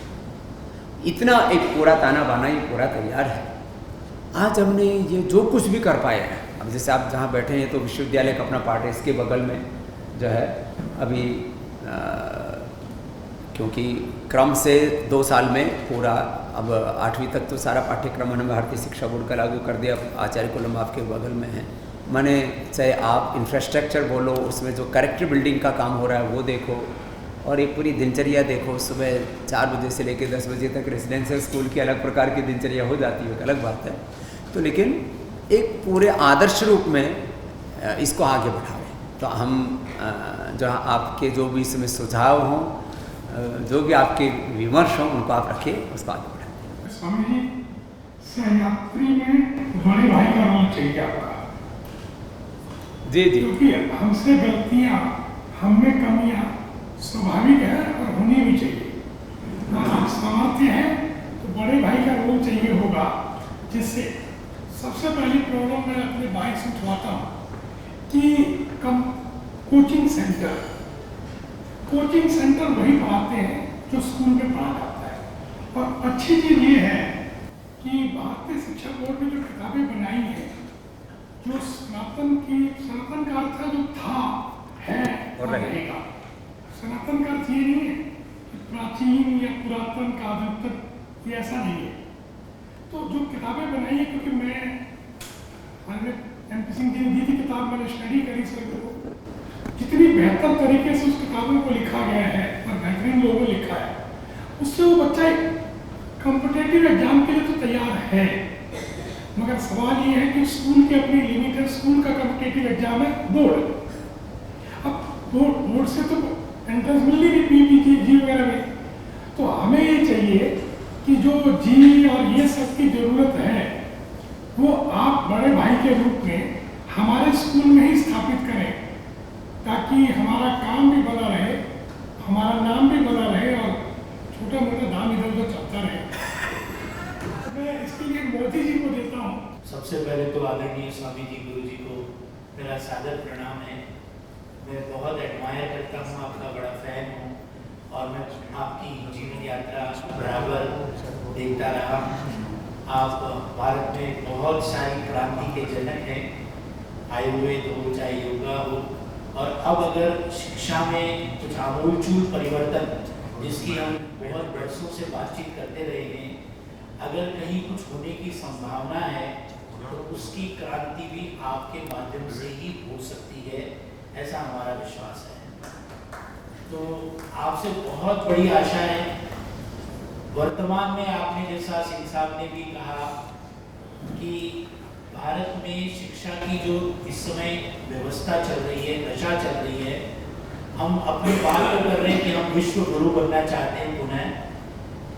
Speaker 3: इतना एक पूरा ताना बाना ये पूरा तैयार है। आज हमने ये जो कुछ भी कर पाए हैं, अब जैसे आप जहाँ बैठे हैं तो विश्वविद्यालय का अपना पार्ट है, इसके बगल में जो है अभी क्योंकि क्रम से 2 साल में पूरा, अब 8वीं तक तो सारा पाठ्यक्रम हमने भारतीय शिक्षा बोर्ड का लागू कर दिया। आचार्य कुलम आपके बगल में है। माने चाहे आप इंफ्रास्ट्रक्चर बोलो, उसमें जो कैरेक्टर बिल्डिंग का काम हो रहा है वो देखो, और एक पूरी दिनचर्या देखो। सुबह 4 बजे से लेकर 10 बजे तक रेजिडेंशियल स्कूल की अलग प्रकार की दिनचर्या हो जाती है, एक अलग बात है। तो लेकिन एक पूरे आदर्श रूप में इसको आगे बढ़ावें। तो हम जहाँ आपके जो भी इसमें सुझाव हों, जो भी आपके विमर्श हों, उनको आप रखिए, उसको आगे बढ़ाएं।
Speaker 4: स्वामी जी, सहयात्री में बड़े भाई का रोल चाहिए आपका।
Speaker 3: जी जी,
Speaker 4: क्योंकि हमसे गलतियाँ, हम में कमियाँ स्वाभाविक है और होनी भी चाहिए। आप सामर्थ्य है तो बड़े भाई का रोल चाहिए होगा, जिससे सबसे पहली प्रॉब्लम मैं अपने भाई से उठवाता हूँ कि कोचिंग सेंटर वही पढ़ाते हैं जो स्कूल में पढ़ा जाता है। और अच्छी चीज़ ये है कि भारतीय शिक्षा बोर्ड ने जो किताबें बनाई हैं, जो सनातन का अर्थ है जो था, है और रहेगा। सनातन का अर्थ ये नहीं है कि प्राचीन या पुरातन का आदि, ये ऐसा नहीं है। तो जो किताबें बनाई है, क्योंकि मैंने MP सिंह जी ने दी थी किताब, मैंने स्टडी करी सर को, जितनी बेहतर तरीके से उस किताबों को लिखा गया है और बेहतरीन लोगों ने लिखा है, उससे वो बच्चा कॉम्पिटिटिव एग्जाम के लिए तो तैयार है। मगर सवाल ये है कि स्कूल की अपनी लिमिटेड, स्कूल का कॉम्पिटिटिव एग्जाम है बोर्ड। अब बोर्ड से तो एंट्रेंस मिल नहीं रही जी वगैरह में, तो हमें ये चाहिए कि जो जी और ये सब की जरूरत है वो आप बड़े भाई के रूप में हमारे स्कूल में ही स्थापित करें, ताकि हमारा काम भी बना रहे, हमारा नाम भी बना रहे और छोटा मोटा दाम इधर उधर चलता रहे। मैं इसके लिए मोदी जी को देता हूँ।
Speaker 5: सबसे पहले तो आदरणीय स्वामी जी, गुरु जी को मेरा सादर प्रणाम है। मैं बहुत एडमायर करता हूँ, आपका बड़ा फैन हूँ और मैं आपकी जीवन यात्रा बराबर देखता रहा। आप भारत में बहुत सारी क्रांति के जनक हैं, आयुर्वेद हो चाहे योगा हो, और अब अगर शिक्षा में कुछ आमूलचूल परिवर्तन, जिसकी हम बहुत वर्षों से बातचीत करते रहे हैं, अगर कहीं कुछ होने की संभावना है तो उसकी क्रांति भी आपके माध्यम से ही हो सकती है, ऐसा हमारा विश्वास है। तो आपसे बहुत बड़ी आशा है। वर्तमान में आपने, जैसा सिंह साहब ने भी कहा, कि भारत में शिक्षा की जो इस समय व्यवस्था चल रही है, दशा चल रही है, हम अपनी बात तो कर रहे हैं कि हम विश्व गुरु बनना चाहते हैं पुनः,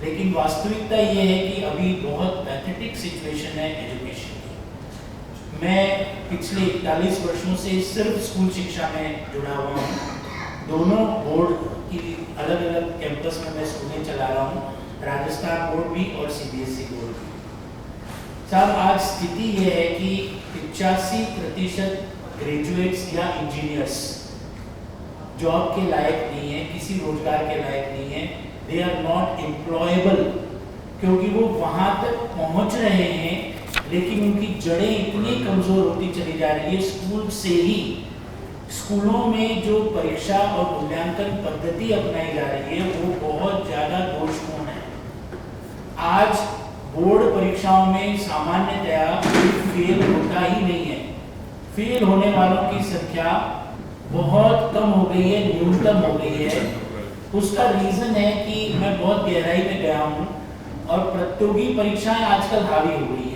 Speaker 5: लेकिन वास्तविकता ये है कि अभी बहुत पैथेटिक सिचुएशन है एजुकेशन की। मैं पिछले 41 वर्षों से सिर्फ स्कूल शिक्षा में जुड़ा हुआ हूँ। दोनों बोर्ड की अलग अलग कैंपस में मैं स्कूलें चला रहा हूँ, राजस्थान बोर्ड भी और CBSE बोर्ड भी। साहब, आज स्थिति ये है कि 85% ग्रेजुएट्स या इंजीनियर्स जॉब के लायक नहीं है, किसी रोजगार के लायक नहीं है। दे आर नॉट एम्प्लॉयबल, क्योंकि वो वहां तक पहुंच रहे हैं लेकिन उनकी जड़ें इतनी कमजोर होती चली जा रही है स्कूल से ही। स्कूलों में जो परीक्षा और मूल्यांकन पद्धति अपनाई जा रही है वो बहुत ज्यादा दोषपूर्ण है। आज बोर्ड परीक्षाओं में सामान्यतया फेल होता ही नहीं है। फेल होने वालों की संख्या बहुत कम हो गई है, न्यूनतम हो गई है। उसका रीजन है कि मैं बहुत गहराई में गया हूँ और प्रतियोगी परीक्षाएं आजकल हावी हो गई है।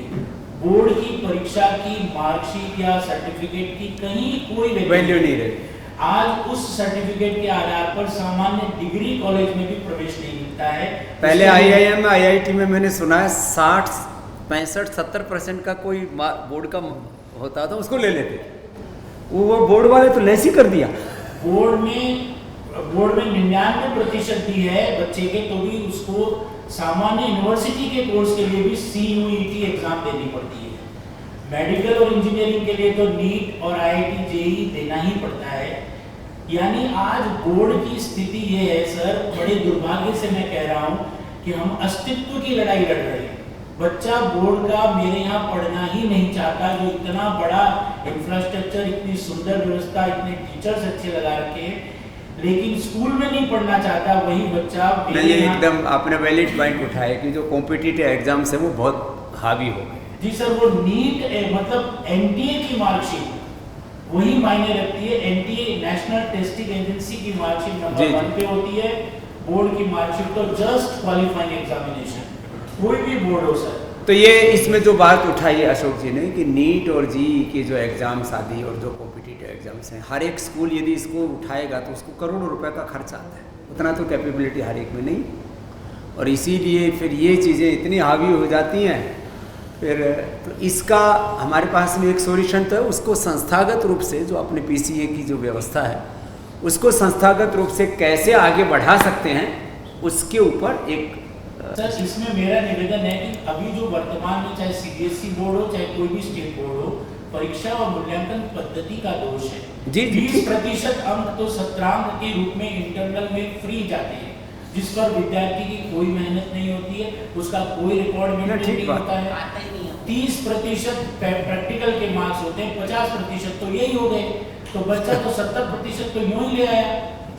Speaker 5: बोर्ड की परीक्षा की मार्कशीट या सर्टिफिकेट की कहीं कोई वैल्यू नहीं रही। आज उस सर्टिफिकेट के आधार पर सामान्य डिग्री कॉलेज में भी प्रवेश नहीं मिलता है।
Speaker 3: पहले IIM में, IIT में मैंने सुना है 60, 65, 70% का कोई बोर्ड का होता था, उसको ले लेते। वो बोर्ड वाले तो लेस ही कर दिया।
Speaker 5: बोर्ड में 99% भी है बच्चे के, तो भी उसको सामान्य यूनिवर्सिटी के कोर्स के लिए भी CUET एग्जाम देनी पड़ती है। मेडिकल और इंजीनियरिंग के लिए तो नीट और IIT JEE देना ही पड़ता है, यानी आज बोर्ड की स्थिति ये है सर, बड़े दुर्भाग्य से मैं कह रहा हूँ कि हम अस्तित्व की लड़ाई लड़ रहे हैं। बच्चा बोर्ड का मेरे यहाँ पढ़ना ही नहीं चाहता, जो इतना बड़ा इंफ्रास्ट्रक्चर, इतनी सुंदर व्यवस्था, इतने टीचर्स अच्छे लगा रखे, लेकिन स्कूल में नहीं पढ़ना चाहता वही बच्चा।
Speaker 3: नहीं, एकदम आपने वैलिड पॉइंट उठाया कि जो कॉम्पिटिटिव एग्जाम्स है वो बहुत हावी हो गए।
Speaker 5: जी सर, वो नीट मतलब एनटीए की मार्कशीट वही मायने रखती है। एनटीए नेशनल टेस्टिंग एजेंसी की मार्कशीट नंबर 1 पे होती है, बोर्ड की मार्कशीट तो जस्ट क्वालिफाइंग एग्जामिनेशन, कोई भी बोर्ड हो सर।
Speaker 3: तो ये इसमें जो बात उठाई है अशोक जी ने कि नीट और जेईई के जो एग्ज़ाम्स आदि और जो कॉम्पिटिटिव एग्ज़ाम्स हैं, हर एक स्कूल यदि इसको उठाएगा तो उसको करोड़ों रुपए का खर्च आता है, उतना तो कैपेबिलिटी हर एक में नहीं, और इसीलिए फिर ये चीज़ें इतनी हावी हो जाती हैं। फिर तो इसका हमारे पास में एक सॉल्यूशन तो है, उसको संस्थागत रूप से जो अपने पीसीए की जो व्यवस्था है उसको संस्थागत रूप से कैसे आगे बढ़ा सकते हैं, उसके ऊपर एक
Speaker 5: सर इसमें मेरा निवेदन है कि अभी जो वर्तमान में चाहे सीबीएसई बोर्ड हो चाहे कोई भी स्टेट बोर्ड हो, परीक्षा और मूल्यांकन पद्धति का दोष है।
Speaker 3: जी
Speaker 5: 20% अंक तो सत्रांक के रूप में इंटरनल में फ्री जाते हैं, जिस पर विद्यार्थी की कोई मेहनत नहीं होती है, उसका कोई रिकॉर्ड मेंटेन नहीं होता है। 30% प्रैक्टिकल के मार्क्स होते हैं, 50% तो यही हो गए, तो बच्चा तो 70% तो यूं ही ले आया।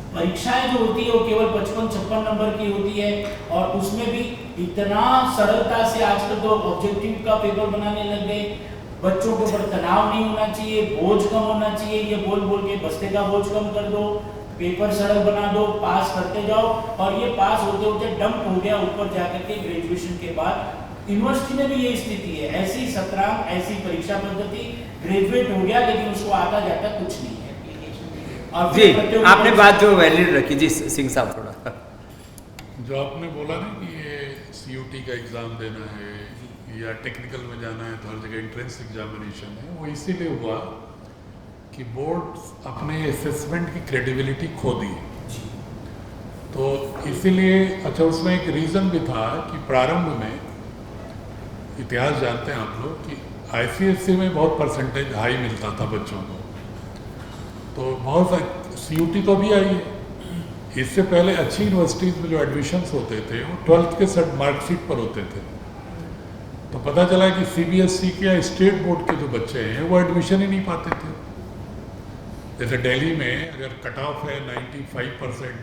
Speaker 5: परीक्षाएं जो होती है वो केवल 55-56 नंबर की होती है, और उसमें भी इतना सरलता से आजकल तो ऑब्जेक्टिव का पेपर बनाने लग गए। बच्चों के ऊपर तनाव नहीं होना चाहिए, बोझ कम होना चाहिए, ये बोल बोल के बस्ते का बोझ कम कर दो, पेपर सरल बना दो, पास करते जाओ, और ये पास होते होते डंप हो गया ऊपर जाकर के ग्रेजुएशन के बाद। यूनिवर्सिटी में भी यही स्थिति है, ऐसी सत्रांक ऐसी परीक्षा पद्धति, ग्रेजुएट हो गया लेकिन उसको आता जाता कुछ नहीं है।
Speaker 3: जी आपने बात जो वैलिड रखी जी सिंह साहब, थोड़ा
Speaker 2: जो आपने बोला ना कि ये सीयूटी का एग्ज़ाम देना है या टेक्निकल में जाना है तो हर जगह एंट्रेंस एग्जामिनेशन है, वो इसीलिए हुआ कि बोर्ड अपने असेसमेंट की क्रेडिबिलिटी खो दी, तो इसीलिए अच्छा उसमें एक रीज़न भी था कि प्रारंभ में इतिहास जानते हैं आप लोग कि आईसीएसई में बहुत परसेंटेज हाई मिलता था बच्चों को, तो बहुत सीयूटी तो भी आई है। इससे पहले अच्छी यूनिवर्सिटीज़ में जो एडमिशन्स होते थे वो 12th के सेट मार्कशीट पर होते थे, तो पता चला कि सीबीएसई के या स्टेट बोर्ड के जो बच्चे हैं वो एडमिशन ही नहीं पाते थे। जैसे दिल्ली में अगर कट ऑफ है 95%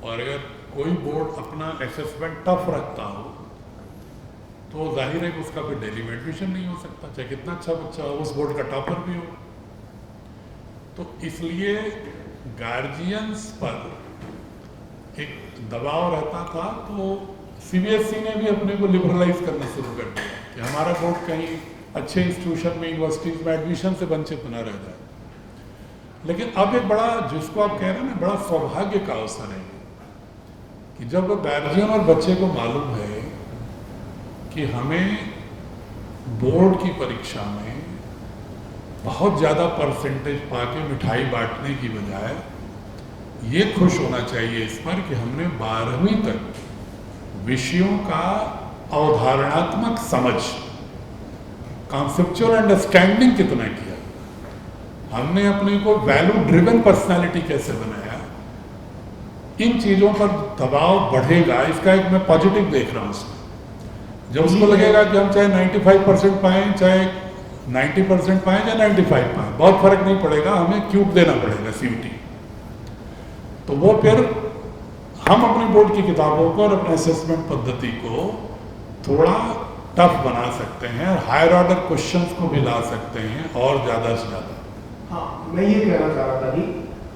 Speaker 2: और अगर कोई बोर्ड अपना असेसमेंट टफ रखता हो तो जाहिर है कि उसका फिर दिल्ली में एडमिशन नहीं हो सकता, चाहे कितना अच्छा बच्चा हो, उस बोर्ड का टॉपर भी हो। तो इसलिए गार्जियंस पर एक दबाव रहता था, तो सीबीएसई ने भी अपने को लिबरलाइज करना शुरू कर दिया कि हमारा बोर्ड कहीं अच्छे इंस्टीट्यूशन में यूनिवर्सिटीज़ में एडमिशन से वंचित न रह जाए। लेकिन अब एक बड़ा, जिसको आप कह रहे हैं ना, बड़ा सौभाग्य का अवसर है कि जब गार्जियन और बच्चे को मालूम है कि हमें बोर्ड की परीक्षा में बहुत ज़्यादा परसेंटेज पाके मिठाई बांटने की बजाय ये खुश होना चाहिए इस पर कि हमने 12वीं तक विषयों का अवधारणात्मक समझ, कॉन्सेप्चुअल अंडरस्टैंडिंग कितना किया, हमने अपने को वैल्यू ड्रिवन पर्सनालिटी कैसे बनाया, इन चीज़ों पर दबाव बढ़ेगा। इसका एक मैं पॉजिटिव देख रहा हूँ उसमें। जब उसको लगेगा कि हम चाहे 95% पाएँ, चाहे 90% पाएँ या 95 पाएँ, बहुत फर्क नहीं पड़ेगा, हमें क्यूब देना पड़ेगा सीयूटी। तो वो फिर हम अपने बोर्ड की किताबों को और अपने असेसमेंट पद्धति को थोड़ा टफ बना सकते हैं, हायर ऑर्डर क्वेश्चंस को भी ला सकते हैं और ज़्यादा से ज़्यादा।
Speaker 6: हाँ, मैं ये कहना चाह रहा था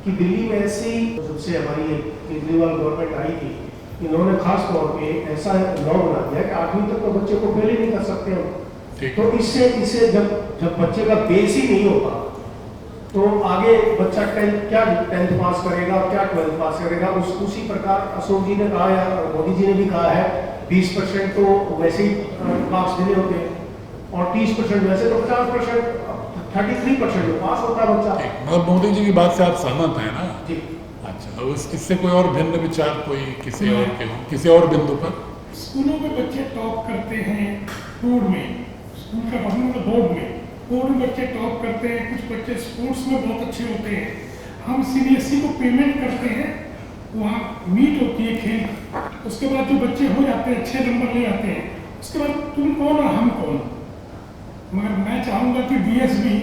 Speaker 6: कि दिल्ली में ऐसे ही जब से हमारी केजरीवाल गवर्नमेंट आई थी, इन्होंने खास तौर पे ऐसा लॉ बना दिया कि 8वीं तक तो बच्चे को फेल ही नहीं कर सकते हम। तो इससे जब बच्चे का बेस ही नहीं होता तो आगे बच्चा क्या 10th पास करेगा और क्या 12th पास करेगा। उसी प्रकार अशोक जी ने कहा है और मोदी जी ने भी कहा है 20% तो वैसे ही मार्क्स देने होते हैं और 30% वैसे तो 50%, 33% में पास होता है बच्चा।
Speaker 2: मतलब मोदी जी की बात से आप सहमत हैं ना?
Speaker 6: जी।
Speaker 2: अच्छा, इससे कोई और भिन्न विचार कोई किसी और के हो, किसी और बिंदु पर?
Speaker 4: स्कूलों में बच्चे टॉप करते हैं बोर्ड में, स्कूल का बोर्ड में बच्चे टॉप करते हैं, कुछ बच्चे स्पोर्ट्स में बहुत अच्छे होते हैं। हम CBSE को पेमेंट करते हैं, वहाँ मीट होती है खेल, उसके बाद जो बच्चे हो जाते हैं, अच्छे नंबर ले आते हैं, उसके बाद तुम कौन और हम कौन। मगर मैं चाहूँगा कि BSB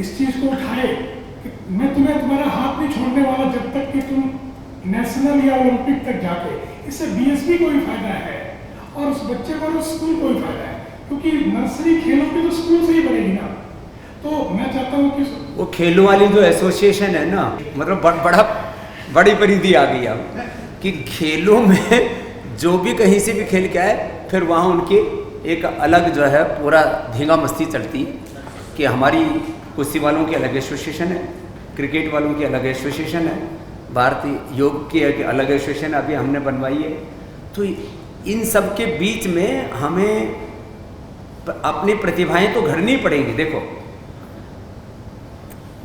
Speaker 4: इस चीज़ को उठाए कि मैं तुम्हारा हाथ नहीं छोड़ने वाला जब तक कि तुम नेशनल या ओलंपिक तक जाके। इससे BSB को भी फायदा है और उस बच्चे को और उस स्कूल को भी फायदा है, क्योंकि नर्सरी खेलों की तो स्कूल से ही बनेगी ना। तो मैं चाहता हूँ कि
Speaker 3: वो खेलों वाली जो एसोसिएशन है ना, मतलब बड़ी परिधि आ गई अब कि खेलों में जो भी कहीं से भी खेल के आए, फिर वहाँ उनकी एक अलग जो है पूरा धींगा मस्ती चलती है कि हमारी कुश्ती वालों की अलग एसोसिएशन है, क्रिकेट वालों की अलग एसोसिएशन है, भारतीय योग की एक अलग एसोसिएशन अभी हमने बनवाई है। तो इन सब के बीच में हमें अपनी प्रतिभाएं तो घड़नी पड़ेंगी। देखो,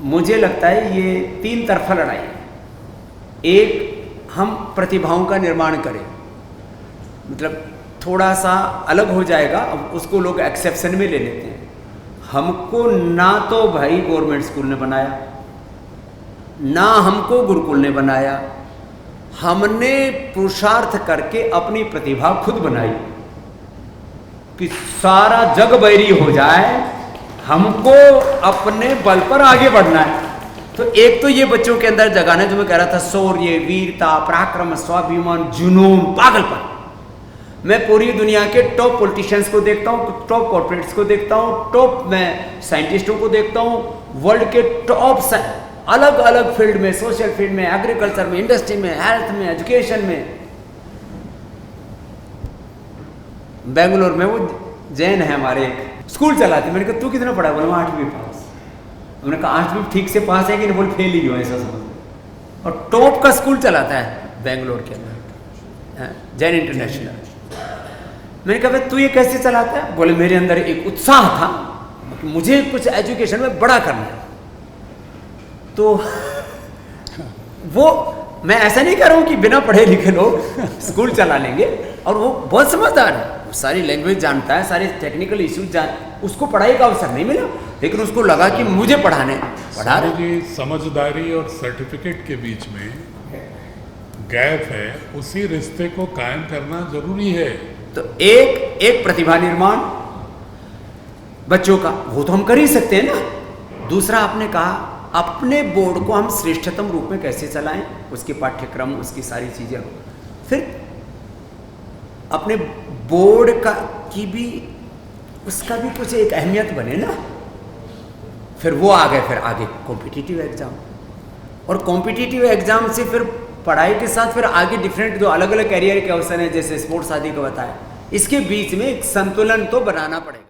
Speaker 3: मुझे लगता है ये 3 तरफा लड़ाई है। एक, हम प्रतिभाओं का निर्माण करें, मतलब थोड़ा सा अलग हो जाएगा, अब उसको लोग एक्सेप्शन में ले लेते हैं। हमको ना तो भाई गवर्नमेंट स्कूल ने बनाया, ना हमको गुरुकुल ने बनाया, हमने पुरुषार्थ करके अपनी प्रतिभा खुद बनाई कि सारा जग बैरी हो जाए, हमको अपने बल पर आगे बढ़ना है। तो एक तो ये बच्चों के अंदर जगाना, जो मैं कह रहा था, शौर्य, वीरता, पराक्रम, स्वाभिमान, जुनून, पागलपन। मैं पूरी दुनिया के टॉप पॉलिटिशियंस को देखता हूँ, टॉप कॉर्पोरेट्स को देखता हूँ, टॉप मैं साइंटिस्टों को देखता हूँ, वर्ल्ड के टॉप अलग अलग फील्ड में, सोशल फील्ड में, एग्रीकल्चर में, इंडस्ट्री में, हेल्थ में, एजुकेशन में। बेंगलोर में वो जैन है हमारे, स्कूल चलाते। मैंने कहा तू कितना पढ़ा? बोला 8वीं पास। मैंने कहा 8वीं ठीक से पास है कि नहीं? बोल फेल ही हो, ऐसा समझ। और टॉप का स्कूल चलाता है बेंगलोर के अंदर, जैन इंटरनेशनल। मैंने कहा तू ये कैसे चलाता है? बोले मेरे अंदर एक उत्साह था कि मुझे कुछ एजुकेशन में बड़ा करना है। तो वो, मैं ऐसा नहीं कह रहा हूँ कि बिना पढ़े लिखे लोग स्कूल चला लेंगे, और वो बहुत समझदार है, सारी लैंग्वेज जानता है, सारे टेक्निकल इश्यूज जान, उसको पढ़ाई का अवसर नहीं मिला, लेकिन उसको लगा कि मुझे पढ़ा रहे।
Speaker 2: समझदारी और सर्टिफिकेट के बीच में गैप है, उसी रिश्ते को कायम करना जरूरी है।
Speaker 3: तो एक प्रतिभा निर्माण बच्चों का, वो तो हम कर ही सकते हैं ना। दूसरा, आपने कहा अपने बोर्ड को हम श्रेष्ठतम रूप में कैसे चलाएं, उसके पाठ्यक्रम, उसकी सारी चीजें, फिर अपने बोर्ड का की भी, उसका भी कुछ एक अहमियत बने ना। फिर वो आ गए, फिर आगे कॉम्पिटिटिव एग्जाम, और कॉम्पिटिटिव एग्जाम से फिर पढ़ाई के साथ फिर आगे डिफरेंट जो अलग अलग कैरियर के अवसर हैं, जैसे स्पोर्ट्स आदि को बताया, इसके बीच में एक संतुलन तो बनाना पड़ेगा।